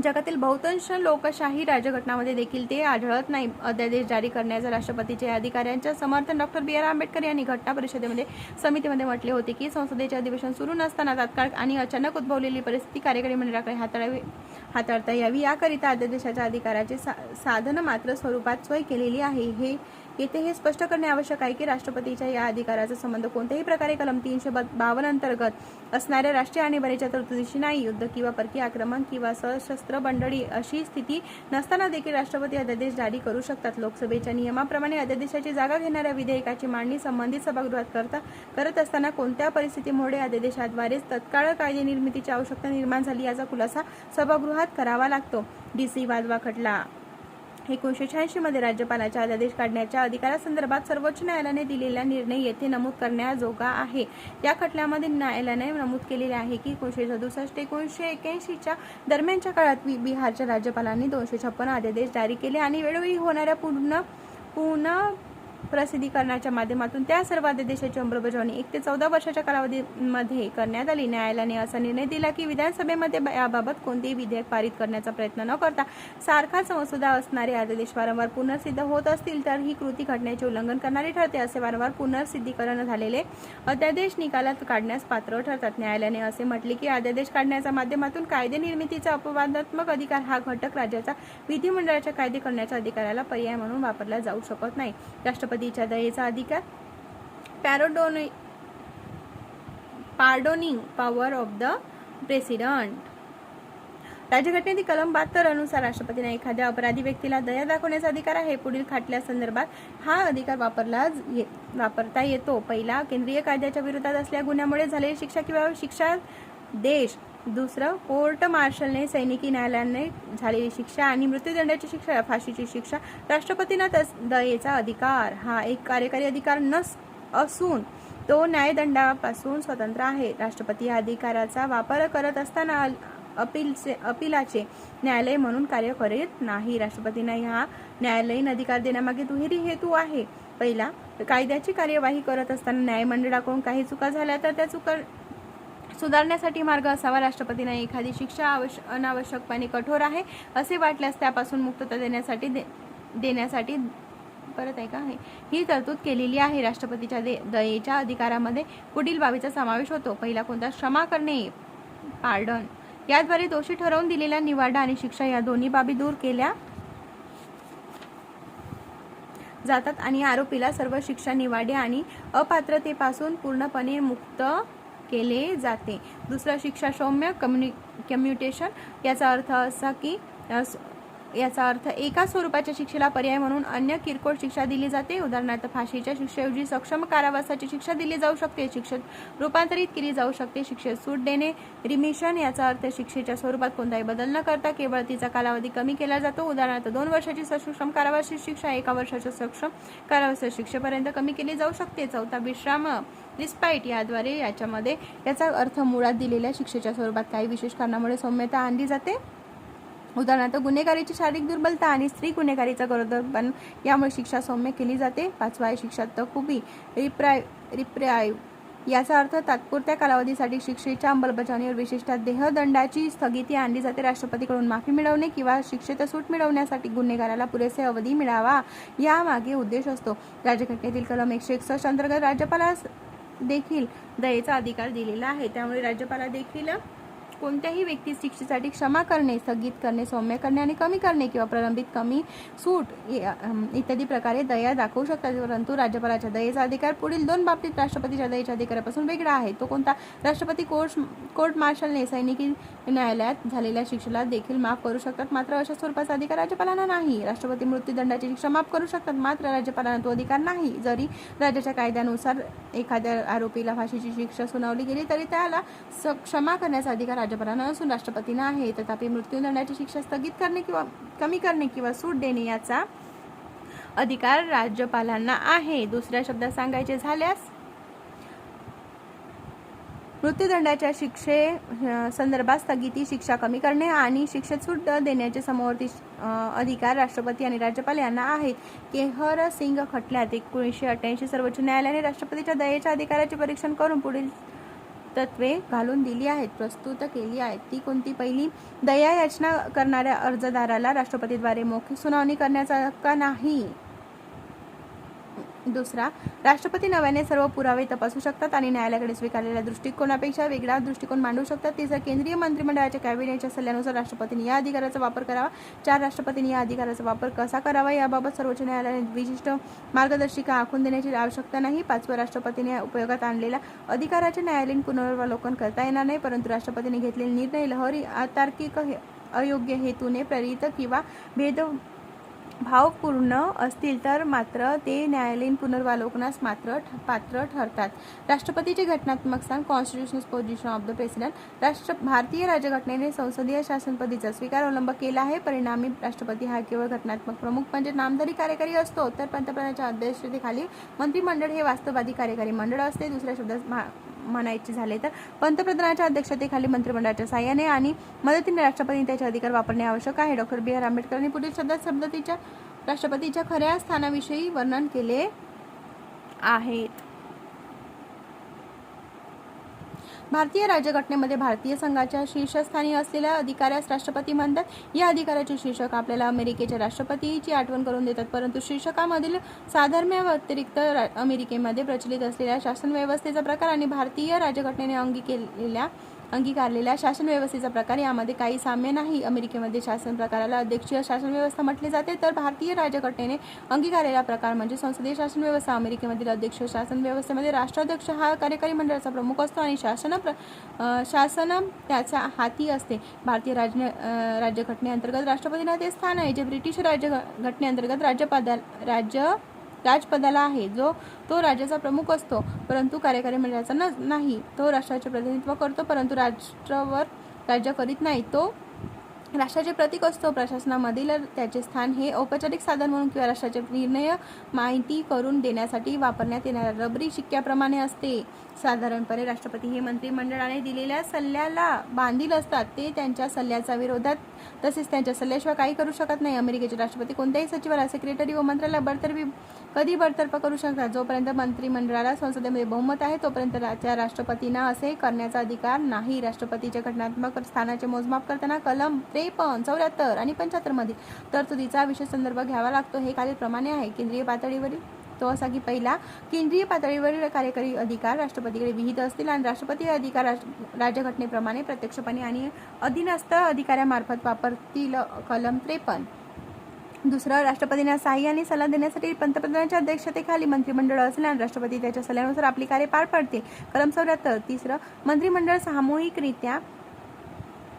जगातील बहुतांश लोकशाही राज्यघटनामध्ये देखील ते आढळत नाही. अध्यादेश जारी करण्याच्या राष्ट्रपतीच्या अधिकाऱ्यांचे समर्थन डॉ. बी. आर. आंबेडकर यांनी घटना परिषदेमध्ये समितीमध्ये म्हटले होते की संसदेचे अधिवेशन सुरू नसताना तात्काळ आणि अचानक उद्भवलेली परिस्थिती कार्यकारी मंडळाकडे हाताळता यावी याकरिता अध्यादेशाच्या अधिकाराचे साधन मात्र स्वरूपात सोय केलेली आहे. येथे हे स्पष्ट करणे आवश्यक आहे की राष्ट्रपतीच्या या अधिकाराचा संबंध कोणत्याही प्रकारे कलम 352 अंतर्गत असणाऱ्या राष्ट्रीय आणीबाणीच्या तरतुदीशी नाही. युद्ध किंवा परकीय आक्रमण किंवा सशस्त्र बंडळी अशी स्थिती नसताना देखील राष्ट्रपती अध्यादेश जारी करू शकतात. लोकसभेच्या नियमाप्रमाणे अध्यादेशाची जागा घेणाऱ्या विधेयकाची मांडणी संबंधित सभागृहात करत असताना कोणत्या परिस्थितीमुळे अध्यादेशाद्वारे तत्काळ कायदे निर्मितीची आवश्यकता निर्माण झाली याचा खुलासा सभागृहात करावा लागतो. DC वादवा खटला 1986 मध्ये राज्यपालाच्या अध्यादेश काढण्याच्या अधिकारासंदर्भात सर्वोच्च न्यायालयाने दिलेला निर्णय येथे नमूद करण्याजोगा आहे. या खटल्यामध्ये न्यायालयाने नमूद केलेले आहे की 1967 ते 1981 च्या दरम्यानच्या काळात बिहारच्या राज्यपालांनी 256 अध्यादेश जारी केले आणि वेळोवेळी होणाऱ्या पुन्हा प्रसिद्धीकरणाच्या माध्यमातून त्या सर्व अध्यादेशाची अंमलबजावणी 1 ते 14 वर्षाच्या कालावधीमध्ये करण्यात आली. न्यायालयाने असा निर्णय दिला की विधानसभेमध्ये याबाबत कोणतेही विधेयक पारित करण्याचा प्रयत्न न करता सारखाच मसुदा असणारे अध्यादेश वारंवार पुनर्सिद्ध होत असतील तर ही कृती घटनेचे उल्लंघन करणारी ठरते. असे वारंवार पुनर्सिद्धीकरण झालेले अध्यादेश निकालात काढण्यास पात्र ठरतात. न्यायालयाने असे म्हटले की अध्यादेश काढण्याच्या माध्यमातून कायदे निर्मितीचा अपवादात्मक अधिकार हा घटक राज्याचा विधिमंडळाच्या कायदे करण्याच्या अधिकाराला पर्याय म्हणून वापरला जाऊ शकत नाही. राष्ट्रपतीच्या दयेचा अधिकार पार्डोनिंग पॉवर ऑफ द प्रेसिडेंट. राज्यघटनेतील कलम 72 अनुसार राष्ट्रपतींना एखाद्या अपराधी व्यक्तीला दया दाखवण्याचा अधिकार आहे. पुढील खटल्यासंदर्भात हा अधिकार वापरता येतो. पहिला, केंद्रीय कायद्याच्या विरोधात असलेल्या गुन्ह्यामुळे झालेली शिक्षा किंवा शिक्षादेश. दुसरं, कोर्ट मार्शलने सैनिकी न्यायालयाने झालेली शिक्षा आणि मृत्यूदंडाची शिक्षा, फाशीची शिक्षा. राष्ट्रपतींना दयेचा अधिकार हा एक कार्यकारी अधिकार असून तो न्यायदंडापासून स्वतंत्र आहे. राष्ट्रपती या अधिकाराचा वापर करत असताना अपिलाचे न्यायालय म्हणून कार्य करीत नाही. राष्ट्रपतींना हा न्यायालयीन अधिकार देण्यामागे दुहेरी हेतू आहे. पहिला, कायद्याची कार्यवाही करत असताना न्यायमंडळाकडून काही चुका झाल्या तर त्या चुका सुधारण्यासाठी मार्ग असावा. राष्ट्रपतींना एखादी शिक्षा अनावश्यकपणे कठोर आहे असे वाटल्यास त्यापासून मुक्तता देण्यासाठी ही तरतूद केलेली आहे. राष्ट्रपतीच्या दयेच्या अधिकारामध्ये पुढील बाबीचा समावेश होतो. पहिला कोणता? क्षमा करणे, पार्डन. याद्वारे दोषी ठरवून दिलेल्या निवाडा आणि शिक्षा या दोन्ही बाबी दूर केल्या जातात आणि आरोपीला सर्व शिक्षा, निवाडे आणि अपात्रतेपासून पूर्णपणे मुक्त केले जाते. दुसरा, शिक्षा सौम्य कम्युटेशन. याचा अर्थ एका स्वरूपाच्या शिक्षेला पर्याय म्हणून अन्य किरकोळ शिक्षा दिली जाते. उदाहरणार्थ, फाशीच्या शिक्षेऐवजी सक्षम कारावासाची शिक्षा दिली जाऊ शकते, शिक्षेत रूपांतरित केली जाऊ शकते. शिक्षेत सूट देणे, रिमिशन. याचा अर्थ शिक्षेच्या स्वरूपात कोणताही बदल न करता केवळ तिचा कालावधी कमी केला जातो. उदाहरणार्थ, 2 वर्षाची सक्षम कारावासाची शिक्षा 1 वर्षाच्या सक्षम कारावासाच्या शिक्षेपर्यंत कमी केली जाऊ शकते. चौथा, विश्राम, रिस्पाईट. याद्वारे याचा अर्थ मुळात दिलेल्या शिक्षेच्या स्वरूपात काही विशेष कारणामुळे सौम्यता आणली जाते. उदाहरणार्थ, गुन्हेगारीची शारीरिक दुर्बलता आणि स्त्री गुन्हेगारीचा गरोदरपण यामुळे शिक्षा सौम्य केली जाते. 5वा आहे शिक्षा तकुबी, रिप्राईव्ह. याचा अर्थ तात्पुरत्या कालावधीसाठी शिक्षेच्या अंमलबजावणीवर विशेषतः देहदंडाची स्थगिती आणली जाते. राष्ट्रपतीकडून माफी मिळवणे किंवा शिक्षेत सूट मिळवण्यासाठी गुन्हेगाराला पुरेसे अवधी मिळावा यामागे उद्देश असतो. राज्यघटनेतील कलम 161 अंतर्गत राज्यपालास देखील दयेचा अधिकार दिलेला आहे. त्यामुळे राज्यपाला देखील कोणत्याही व्यक्तीस शिक्षेसाठी क्षमा करणे, स्थगित करणे, सौम्य करणे आणि कमी करणे किंवा प्रलंबित कमी सूट इत्यादी प्रकारे दया दाखवू शकतात. परंतु राज्यपालाच्या दयेचा अधिकार पुढील 2 बाबतीत राष्ट्रपतीच्या दयेच्या अधिकारापासून वेगळा आहे. तो कोणता? राष्ट्रपती कोर्ट मार्शलने सैनिकी न्यायालयात झालेल्या शिक्षेला देखील माफ करू शकतात, मात्र अशा स्वरूपाचा अधिकार राज्यपालांना नाही. राष्ट्रपती मृत्यूदंडाची शिक्षा माफ करू शकतात, मात्र राज्यपालांना तो अधिकार नाही. जरी राज्याच्या कायद्यानुसार एखाद्या आरोपीला फाशीची शिक्षा सुनावली गेली तरी त्याला क्षमा करण्याचा अधिकार राज्यपालांना असून राष्ट्रपतींना आहे. तथापि मृत्यूदंडाची शिक्षा स्थगित करणे किंवा कमी करणे किंवा सूट देणे याचा अधिकार राज्यपालांना आहे. दुसऱ्या शब्दात सांगायचे झाल्यास मृत्यूदंडाच्या संदर्भात स्थगिती, शिक्षा कमी करणे आणि शिक्षेत सूट देण्याचे समवर्ती अधिकार राष्ट्रपती आणि राज्यपाल यांना आहेत. केहर सिंग खटल्यात 1988 सर्वोच्च न्यायालयाने राष्ट्रपतीच्या दयेच्या अधिकाराचे परीक्षण करून पुढील तत्वे घालून दिली आहेत, प्रस्तुत केली आहेत. ती कोणती? पहिली, दया याचना करणाऱ्या अर्जदाराला राष्ट्रपतीद्वारे मौखिक सुनावणी करण्याचा हक्क नाही. दुसरा, राष्ट्रपती नव्याने सर्व पुरावे तपासू शकतात आणि न्यायालयाकडे स्वीकारलेल्या दृष्टिकोनापेक्षा वेगळा दृष्टिकोन मांडू शकतात. तिसरा, केंद्रीय मंत्रिमंडळाच्या कॅबिनेटच्या सल्ल्यानुसार राष्ट्रपतींनी या अधिकाराचा वापर करावा. 4, राष्ट्रपतींनी या अधिकाराचा वापर कसा करावा याबाबत सर्वोच्च न्यायालयाने विशिष्ट मार्गदर्शिका आखून देण्याची आवश्यकता नाही. 5, राष्ट्रपतींनी उपयोगात आणलेल्या अधिकाराचे न्यायालयीन पुनरावलोकन करता येणार नाही, परंतु राष्ट्रपतींनी घेतलेले निर्णय लहरी, अतार्किक, अयोग्य हेतूने प्रेरित किंवा भावपूर्ण असतील तर मात्र ते न्यायालयीन पुनर्वालोकनास मात्र पात्र ठरतात. राष्ट्रपतीचे घटनात्मक स्थान, constitutional position of the president. भारतीय राज्यघटनेने संसदीय शासनपद्धतीचा स्वीकार अवलंब केला आहे. परिणामी राष्ट्रपती हा केवळ घटनात्मक प्रमुख म्हणजे नामधारी कार्यकारी असतो, तर पंतप्रधानाच्या अध्यक्षतेखाली मंत्रिमंडळ हे वास्तववादी कार्यकारी मंडळ असते. दुसऱ्या शब्दात म्हणायचे झाले तर पंतप्रधानाच्या अध्यक्षतेखाली मंत्रिमंडळाच्या साहाय्याने आणि मदतीने राष्ट्रपतींनी त्याचे अधिकार वापरणे आवश्यक आहे. डॉ. बी. आर. आंबेडकरांनी पुढील शब्दात राष्ट्रपतीच्या खऱ्या स्थानाविषयी वर्णन केले आहेत. भारतीय राज्यघटनेमध्ये भारतीय संघाच्या शीर्षस्थानी असलेल्या अधिकाऱ्यास राष्ट्रपती म्हणतात. या अधिकाऱ्याचे शीर्षक आपल्याला अमेरिकेच्या राष्ट्रपतीची आठवण करून देतात, परंतु शीर्षकामधील साधर्म्याव्यतिरिक्त अमेरिकेमध्ये प्रचलित असलेल्या शासन व्यवस्थेचा प्रकार आणि भारतीय राज्यघटनेने अंगीकारलेल्या शासन व्यवस्थेचा प्रकार यामध्ये काही साम्य नाही. अमेरिकेमध्ये शासन प्रकाराला अध्यक्षीय शासन व्यवस्था म्हटले जाते, तर भारतीय राज्यघटनेने अंगीकारलेला प्रकार म्हणजे संसदीय शासन व्यवस्था. अमेरिकेमधील अध्यक्षीय शासन व्यवस्थेमध्ये राष्ट्राध्यक्ष हा कार्यकारी मंडळाचा प्रमुख असतो आणि शासन त्याच्या हाती असते. भारतीय राज्यघटनेअंतर्गत राष्ट्रपतींना ते स्थान आहे जे ब्रिटिश राज्यघटनेअंतर्गत राजपदाला आहे, तो राज्याचा प्रमुख असतो, परंतु कार्यकारी मंडळाचा नाही. तो राष्ट्राचे प्रतिनिधित्व करतो, परंतु राज्य करीत नाही. तो राष्ट्राचे प्रतीक असतो. प्रशासनामधील त्याचे स्थान हे औपचारिक साधन म्हणून किंवा राष्ट्राचे निर्णय माहिती करून देण्यासाठी वापरण्यात येणाऱ्या रबरी शिक्क्याप्रमाणे असते. साधारणपणे राष्ट्रपती हे मंत्रिमंडळाने दिलेल्या सल्ल्याला बांधील असतात. ते त्यांच्या सल्ल्याच्या विरोधात तसेच त्यांच्या सल्ल्याशिवाय काही करू शकत नाही. अमेरिकेचे राष्ट्रपती कोणत्याही सचिवाला, सेक्रेटरी व मंत्र्याला कधी बडतर्फ करू शकतात. जोपर्यंत मंत्रिमंडळाला संसदेमध्ये बहुमत आहे तोपर्यंत राष्ट्रपतींना असे करण्याचा अधिकार नाही. राष्ट्रपतीच्या घटनात्मक स्थानाचे मोजमाप करताना कलम 53, 74 आणि 75 मधील तरतुदीचा विशेष संदर्भ घ्यावा लागतो. हे खालीलप्रमाणे आहे. केंद्रीय पातळीवरील तो असा की पहिला, केंद्रीय पातळीवरील कार्यकारी अधिकार राष्ट्रपतीकडे विहित असतील आणि राष्ट्रपती अधिकार राज्यघटनेप्रमाणे प्रत्यक्षपणे आणि अधीनस्थ अधिकाऱ्यामार्फत वापरतील. कलम 53. दुसरं, राष्ट्रपतींना सहाय्य आणि सल्ला देण्यासाठी पंतप्रधानांच्या अध्यक्षतेखाली मंत्रिमंडळ असेल आणि राष्ट्रपती त्याच्या सल्ल्यानुसार आपली कार्य पार पाडतील. कलम 74. तिसरं, मंत्रिमंडळ सामूहिकरित्या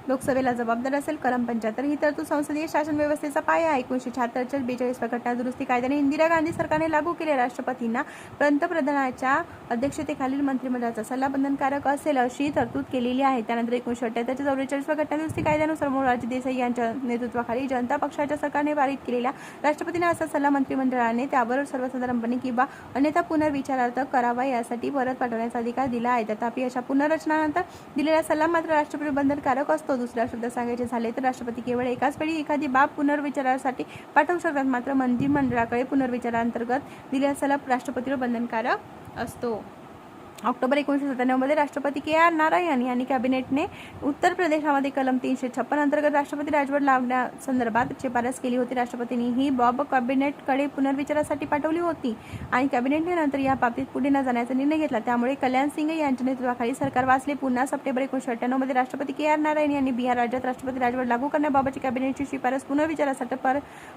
लोकसभेला जबाबदार असेल. कलम 75. ही तरतूद संसदीय शासन व्यवस्थेचा पाया आहे. 1976च्या 42व्या घटना दुरुस्ती कायद्याने इंदिरा गांधी सरकारने लागू केले. राष्ट्रपतींना पंतप्रधानाच्या अध्यक्षतेखालील मंत्रिमंडळाचा सल्ला बंधनकारक असेल अशी तरतूद केलेली आहे. त्यानंतर 1978च्या 44व्या घटना दुरुस्ती कायद्यानुसार मोरारजी देसाई यांच्या नेतृत्वाखाली जनता पक्षाच्या सरकारने पारित केलेल्या राष्ट्रपतींना असा सल्ला मंत्रिमंडळाने त्यावर सर्वसाधारणपणे किंवा अन्यथा पुनर्विचारार्थ करावा यासाठी परत पाठवण्याचा अधिकार दिला आहे. तथापि अशा पुनर्रचनानंतर दिलेला सल्ला मात्र राष्ट्रपती बंधनकारक असतो. दुसऱ्या शब्दात सांगायचे झाले तर राष्ट्रपती केवळ एकाच वेळी एखादी बाब पुनर्विचारासाठी पाठवू शकतात, मात्र मंत्रिमंडळाकडे पुनर्विचारांतर्गत दिलेला सल्ला राष्ट्रपतीवर बंधनकारक असतो. ऑक्टोबर 1997 मध्ये राष्ट्रपती के.आर. नारायण यांनी कॅबिनेटने उत्तर प्रदेशामध्ये कलम 356 अंतर्गत राष्ट्रपती राजवट लावण्यासंदर्भात शिफारस केली होती. राष्ट्रपतींनी ही बाब कॅबिनेटकडे पुनर्विचारासाठी पाठवली होती आणि कॅबिनेटने नंतर या बाबतीत पुढे न जाण्याचा निर्णय घेतला. त्यामुळे कल्याण सिंग यांच्या नेतृत्वाखाली सरकार वाचले. पुन्हा सप्टेंबर 1998 मध्ये राष्ट्रपती के.आर. नारायण यांनी बिहार राज्यात राष्ट्रपती राजवट लागू करण्याबाबतची कॅबिनेटची शिफारस पुनर्विचारासाठी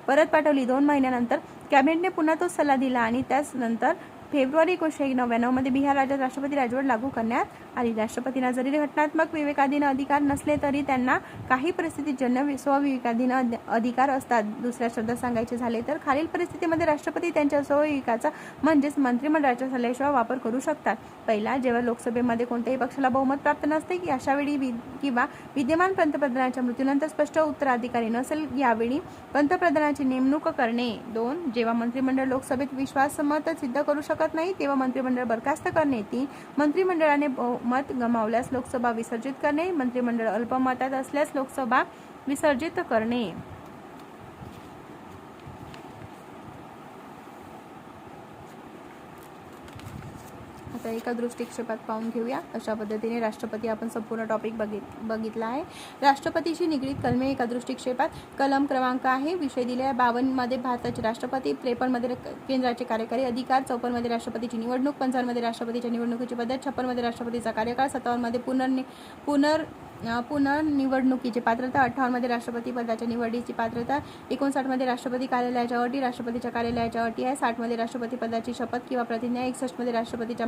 परत पाठवली. 2 महिन्यानंतर कॅबिनेटने पुन्हा तोच सल्ला दिला आणि त्यानंतर फेब्रुवारी 1999 मध्ये बिहार राज्यात राष्ट्रपती राजवट लागू करण्यात आली. राष्ट्रपतींना जरी घटनात्मक विवेकाधीन अधिकार नसले तरी त्यांना काही परिस्थितीत जन्य स्वविवेकाधीन अधिकार असतात. दुसऱ्या शब्दात सांगायचे झाले तर खालील परिस्थितीमध्ये राष्ट्रपती त्यांच्या स्वविवेकाचा म्हणजेच मंत्रिमंडळाच्या सल्ल्याशिवाय वापर करू शकतात. पहिला, जेव्हा लोकसभेमध्ये कोणत्याही पक्षाला बहुमत प्राप्त नसते की अशावेळी किंवा विद्यमान पंतप्रधानाच्या मृत्यूनंतर स्पष्ट उत्तराधिकारी नसेल यावेळी पंतप्रधानाची नेमणूक करणे. 2, जेव्हा मंत्रिमंडळ लोकसभेत विश्वासमत सिद्ध करू शकत शकत नाही तेव्हा मंत्रिमंडळ बरखास्त करणे. 3 मंत्रिमंडळाने बहुमत गमावल्यास लोकसभा विसर्जित करणे. मंत्रिमंडळ अल्पमतात असल्यास लोकसभा विसर्जित करणे. आता एका दृष्टिक्षेपात पाहून घेऊया. अशा पद्धतीने राष्ट्रपती आपण संपूर्ण टॉपिक बघितला आहे. राष्ट्रपतीशी निगडीत कलमे एका दृष्टिक्षेपात कलम क्रमांक आहे. विषय दिले आहे. 52 मध्ये भारताचे राष्ट्रपती, 53 मध्ये केंद्राचे कार्यकारी अधिकार, 54 मध्ये राष्ट्रपतीची निवडणूक, 55 मध्ये राष्ट्रपतीच्या निवडणुकीची पद्धत, 56 मध्ये राष्ट्रपतीचा कार्यकाळ, 57 मध्ये पुनर्निवडणुकीची पात्रता, 58 मध्ये राष्ट्रपती पदाच्या निवडीची पात्रता, 59 मध्ये राष्ट्रपती कार्यालयाच्या अटी, राष्ट्रपतीच्या कार्यालयाच्या अटी आहे, 60 मध्ये राष्ट्रपती पदाची शपथ किंवा प्रतिज्ञा, 61 मध्ये राष्ट्रपतीच्या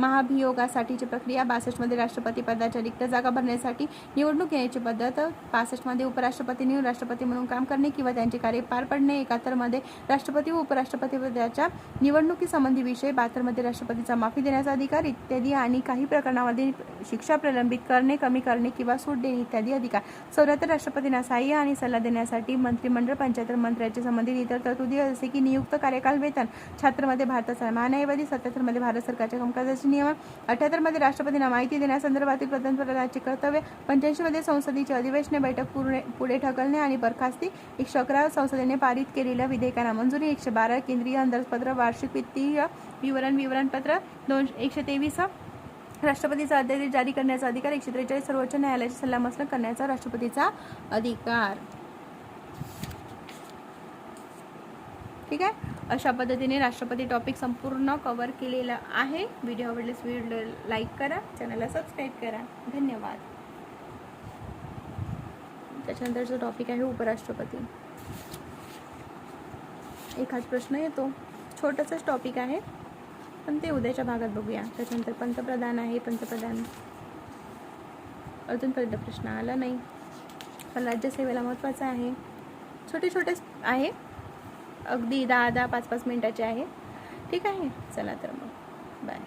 महाभियोगासाठीची प्रक्रिया, 62 मध्ये राष्ट्रपती पदाच्या रिक्त जागा भरण्यासाठी निवडणूक घेण्याची पद्धत, 65 मध्ये उपराष्ट्रपतींनी राष्ट्रपती म्हणून काम करणे किंवा त्यांचे कार्य पार पडणे, 71 मध्ये राष्ट्रपती व उपराष्ट्रपती पदाच्या निवडणुकीसंबंधी विषय, 72 मध्ये राष्ट्रपतीचा माफी देण्याचा अधिकार इत्यादी आणि काही प्रकरणामध्ये शिक्षा प्रलंबित करणे, कमी करणे किंवा सूट देणे इत्यादी अधिकार. 74 राष्ट्रपतींना सहाय्य आणि सल्ला देण्यासाठी मंत्रिमंडळ, 75 मंत्र्यांच्या संबंधित इतर तरतुदी जसे की नियुक्त, कार्यकाल, वेतन, 76 मध्ये भारताचा महान्यायवादी, 77 मध्ये भारत सरकारच्या कामकाजाचे नियमन, 78 मध्ये राष्ट्रपतींना माहिती देण्यासंदर्भातील पंतप्रधानांचे कर्तव्य, 85 मध्ये संसदेची अधिवेशने बैठक पुढे ढकलणे आणि बरखास्ती, 111 संसदेने पारित केलेल्या विधेयकांना मंजुरी, 112 केंद्रीय अंदाजपत्र, वार्षिक वित्तीय विवरणपत्र, 123 राष्ट्रपतीचा अध्यादेश जारी करण्याचा अधिकार, 143 सर्वोच्च न्यायालयाची सल्लामसलत करण्याचा राष्ट्रपतीचा अधिकार. ठीक आहे. अशा पद्धतीने राष्ट्रपती टॉपिक संपूर्ण कव्हर केलेला आहे. व्हिडिओ आवडल्यास व्हिडिओ लाईक करा, चॅनलला सबस्क्राईब करा. धन्यवाद. त्याच्यानंतरचा टॉपिक आहे उपराष्ट्रपती. एखाद प्रश्न येतो, छोटासाच टॉपिक आहे पण ते उद्याच्या भागात बघूया. त्याच्यानंतर पंतप्रधान आहे. पंतप्रधान अजूनपर्यंत प्रश्न आला नाही, पण राज्यसेवेला महत्त्वाचं आहे. छोटे छोटे आहे, अगदी 10-10, 5-5 मिनिटाचे आहे. ठीक आहे. चला तर मग बाय.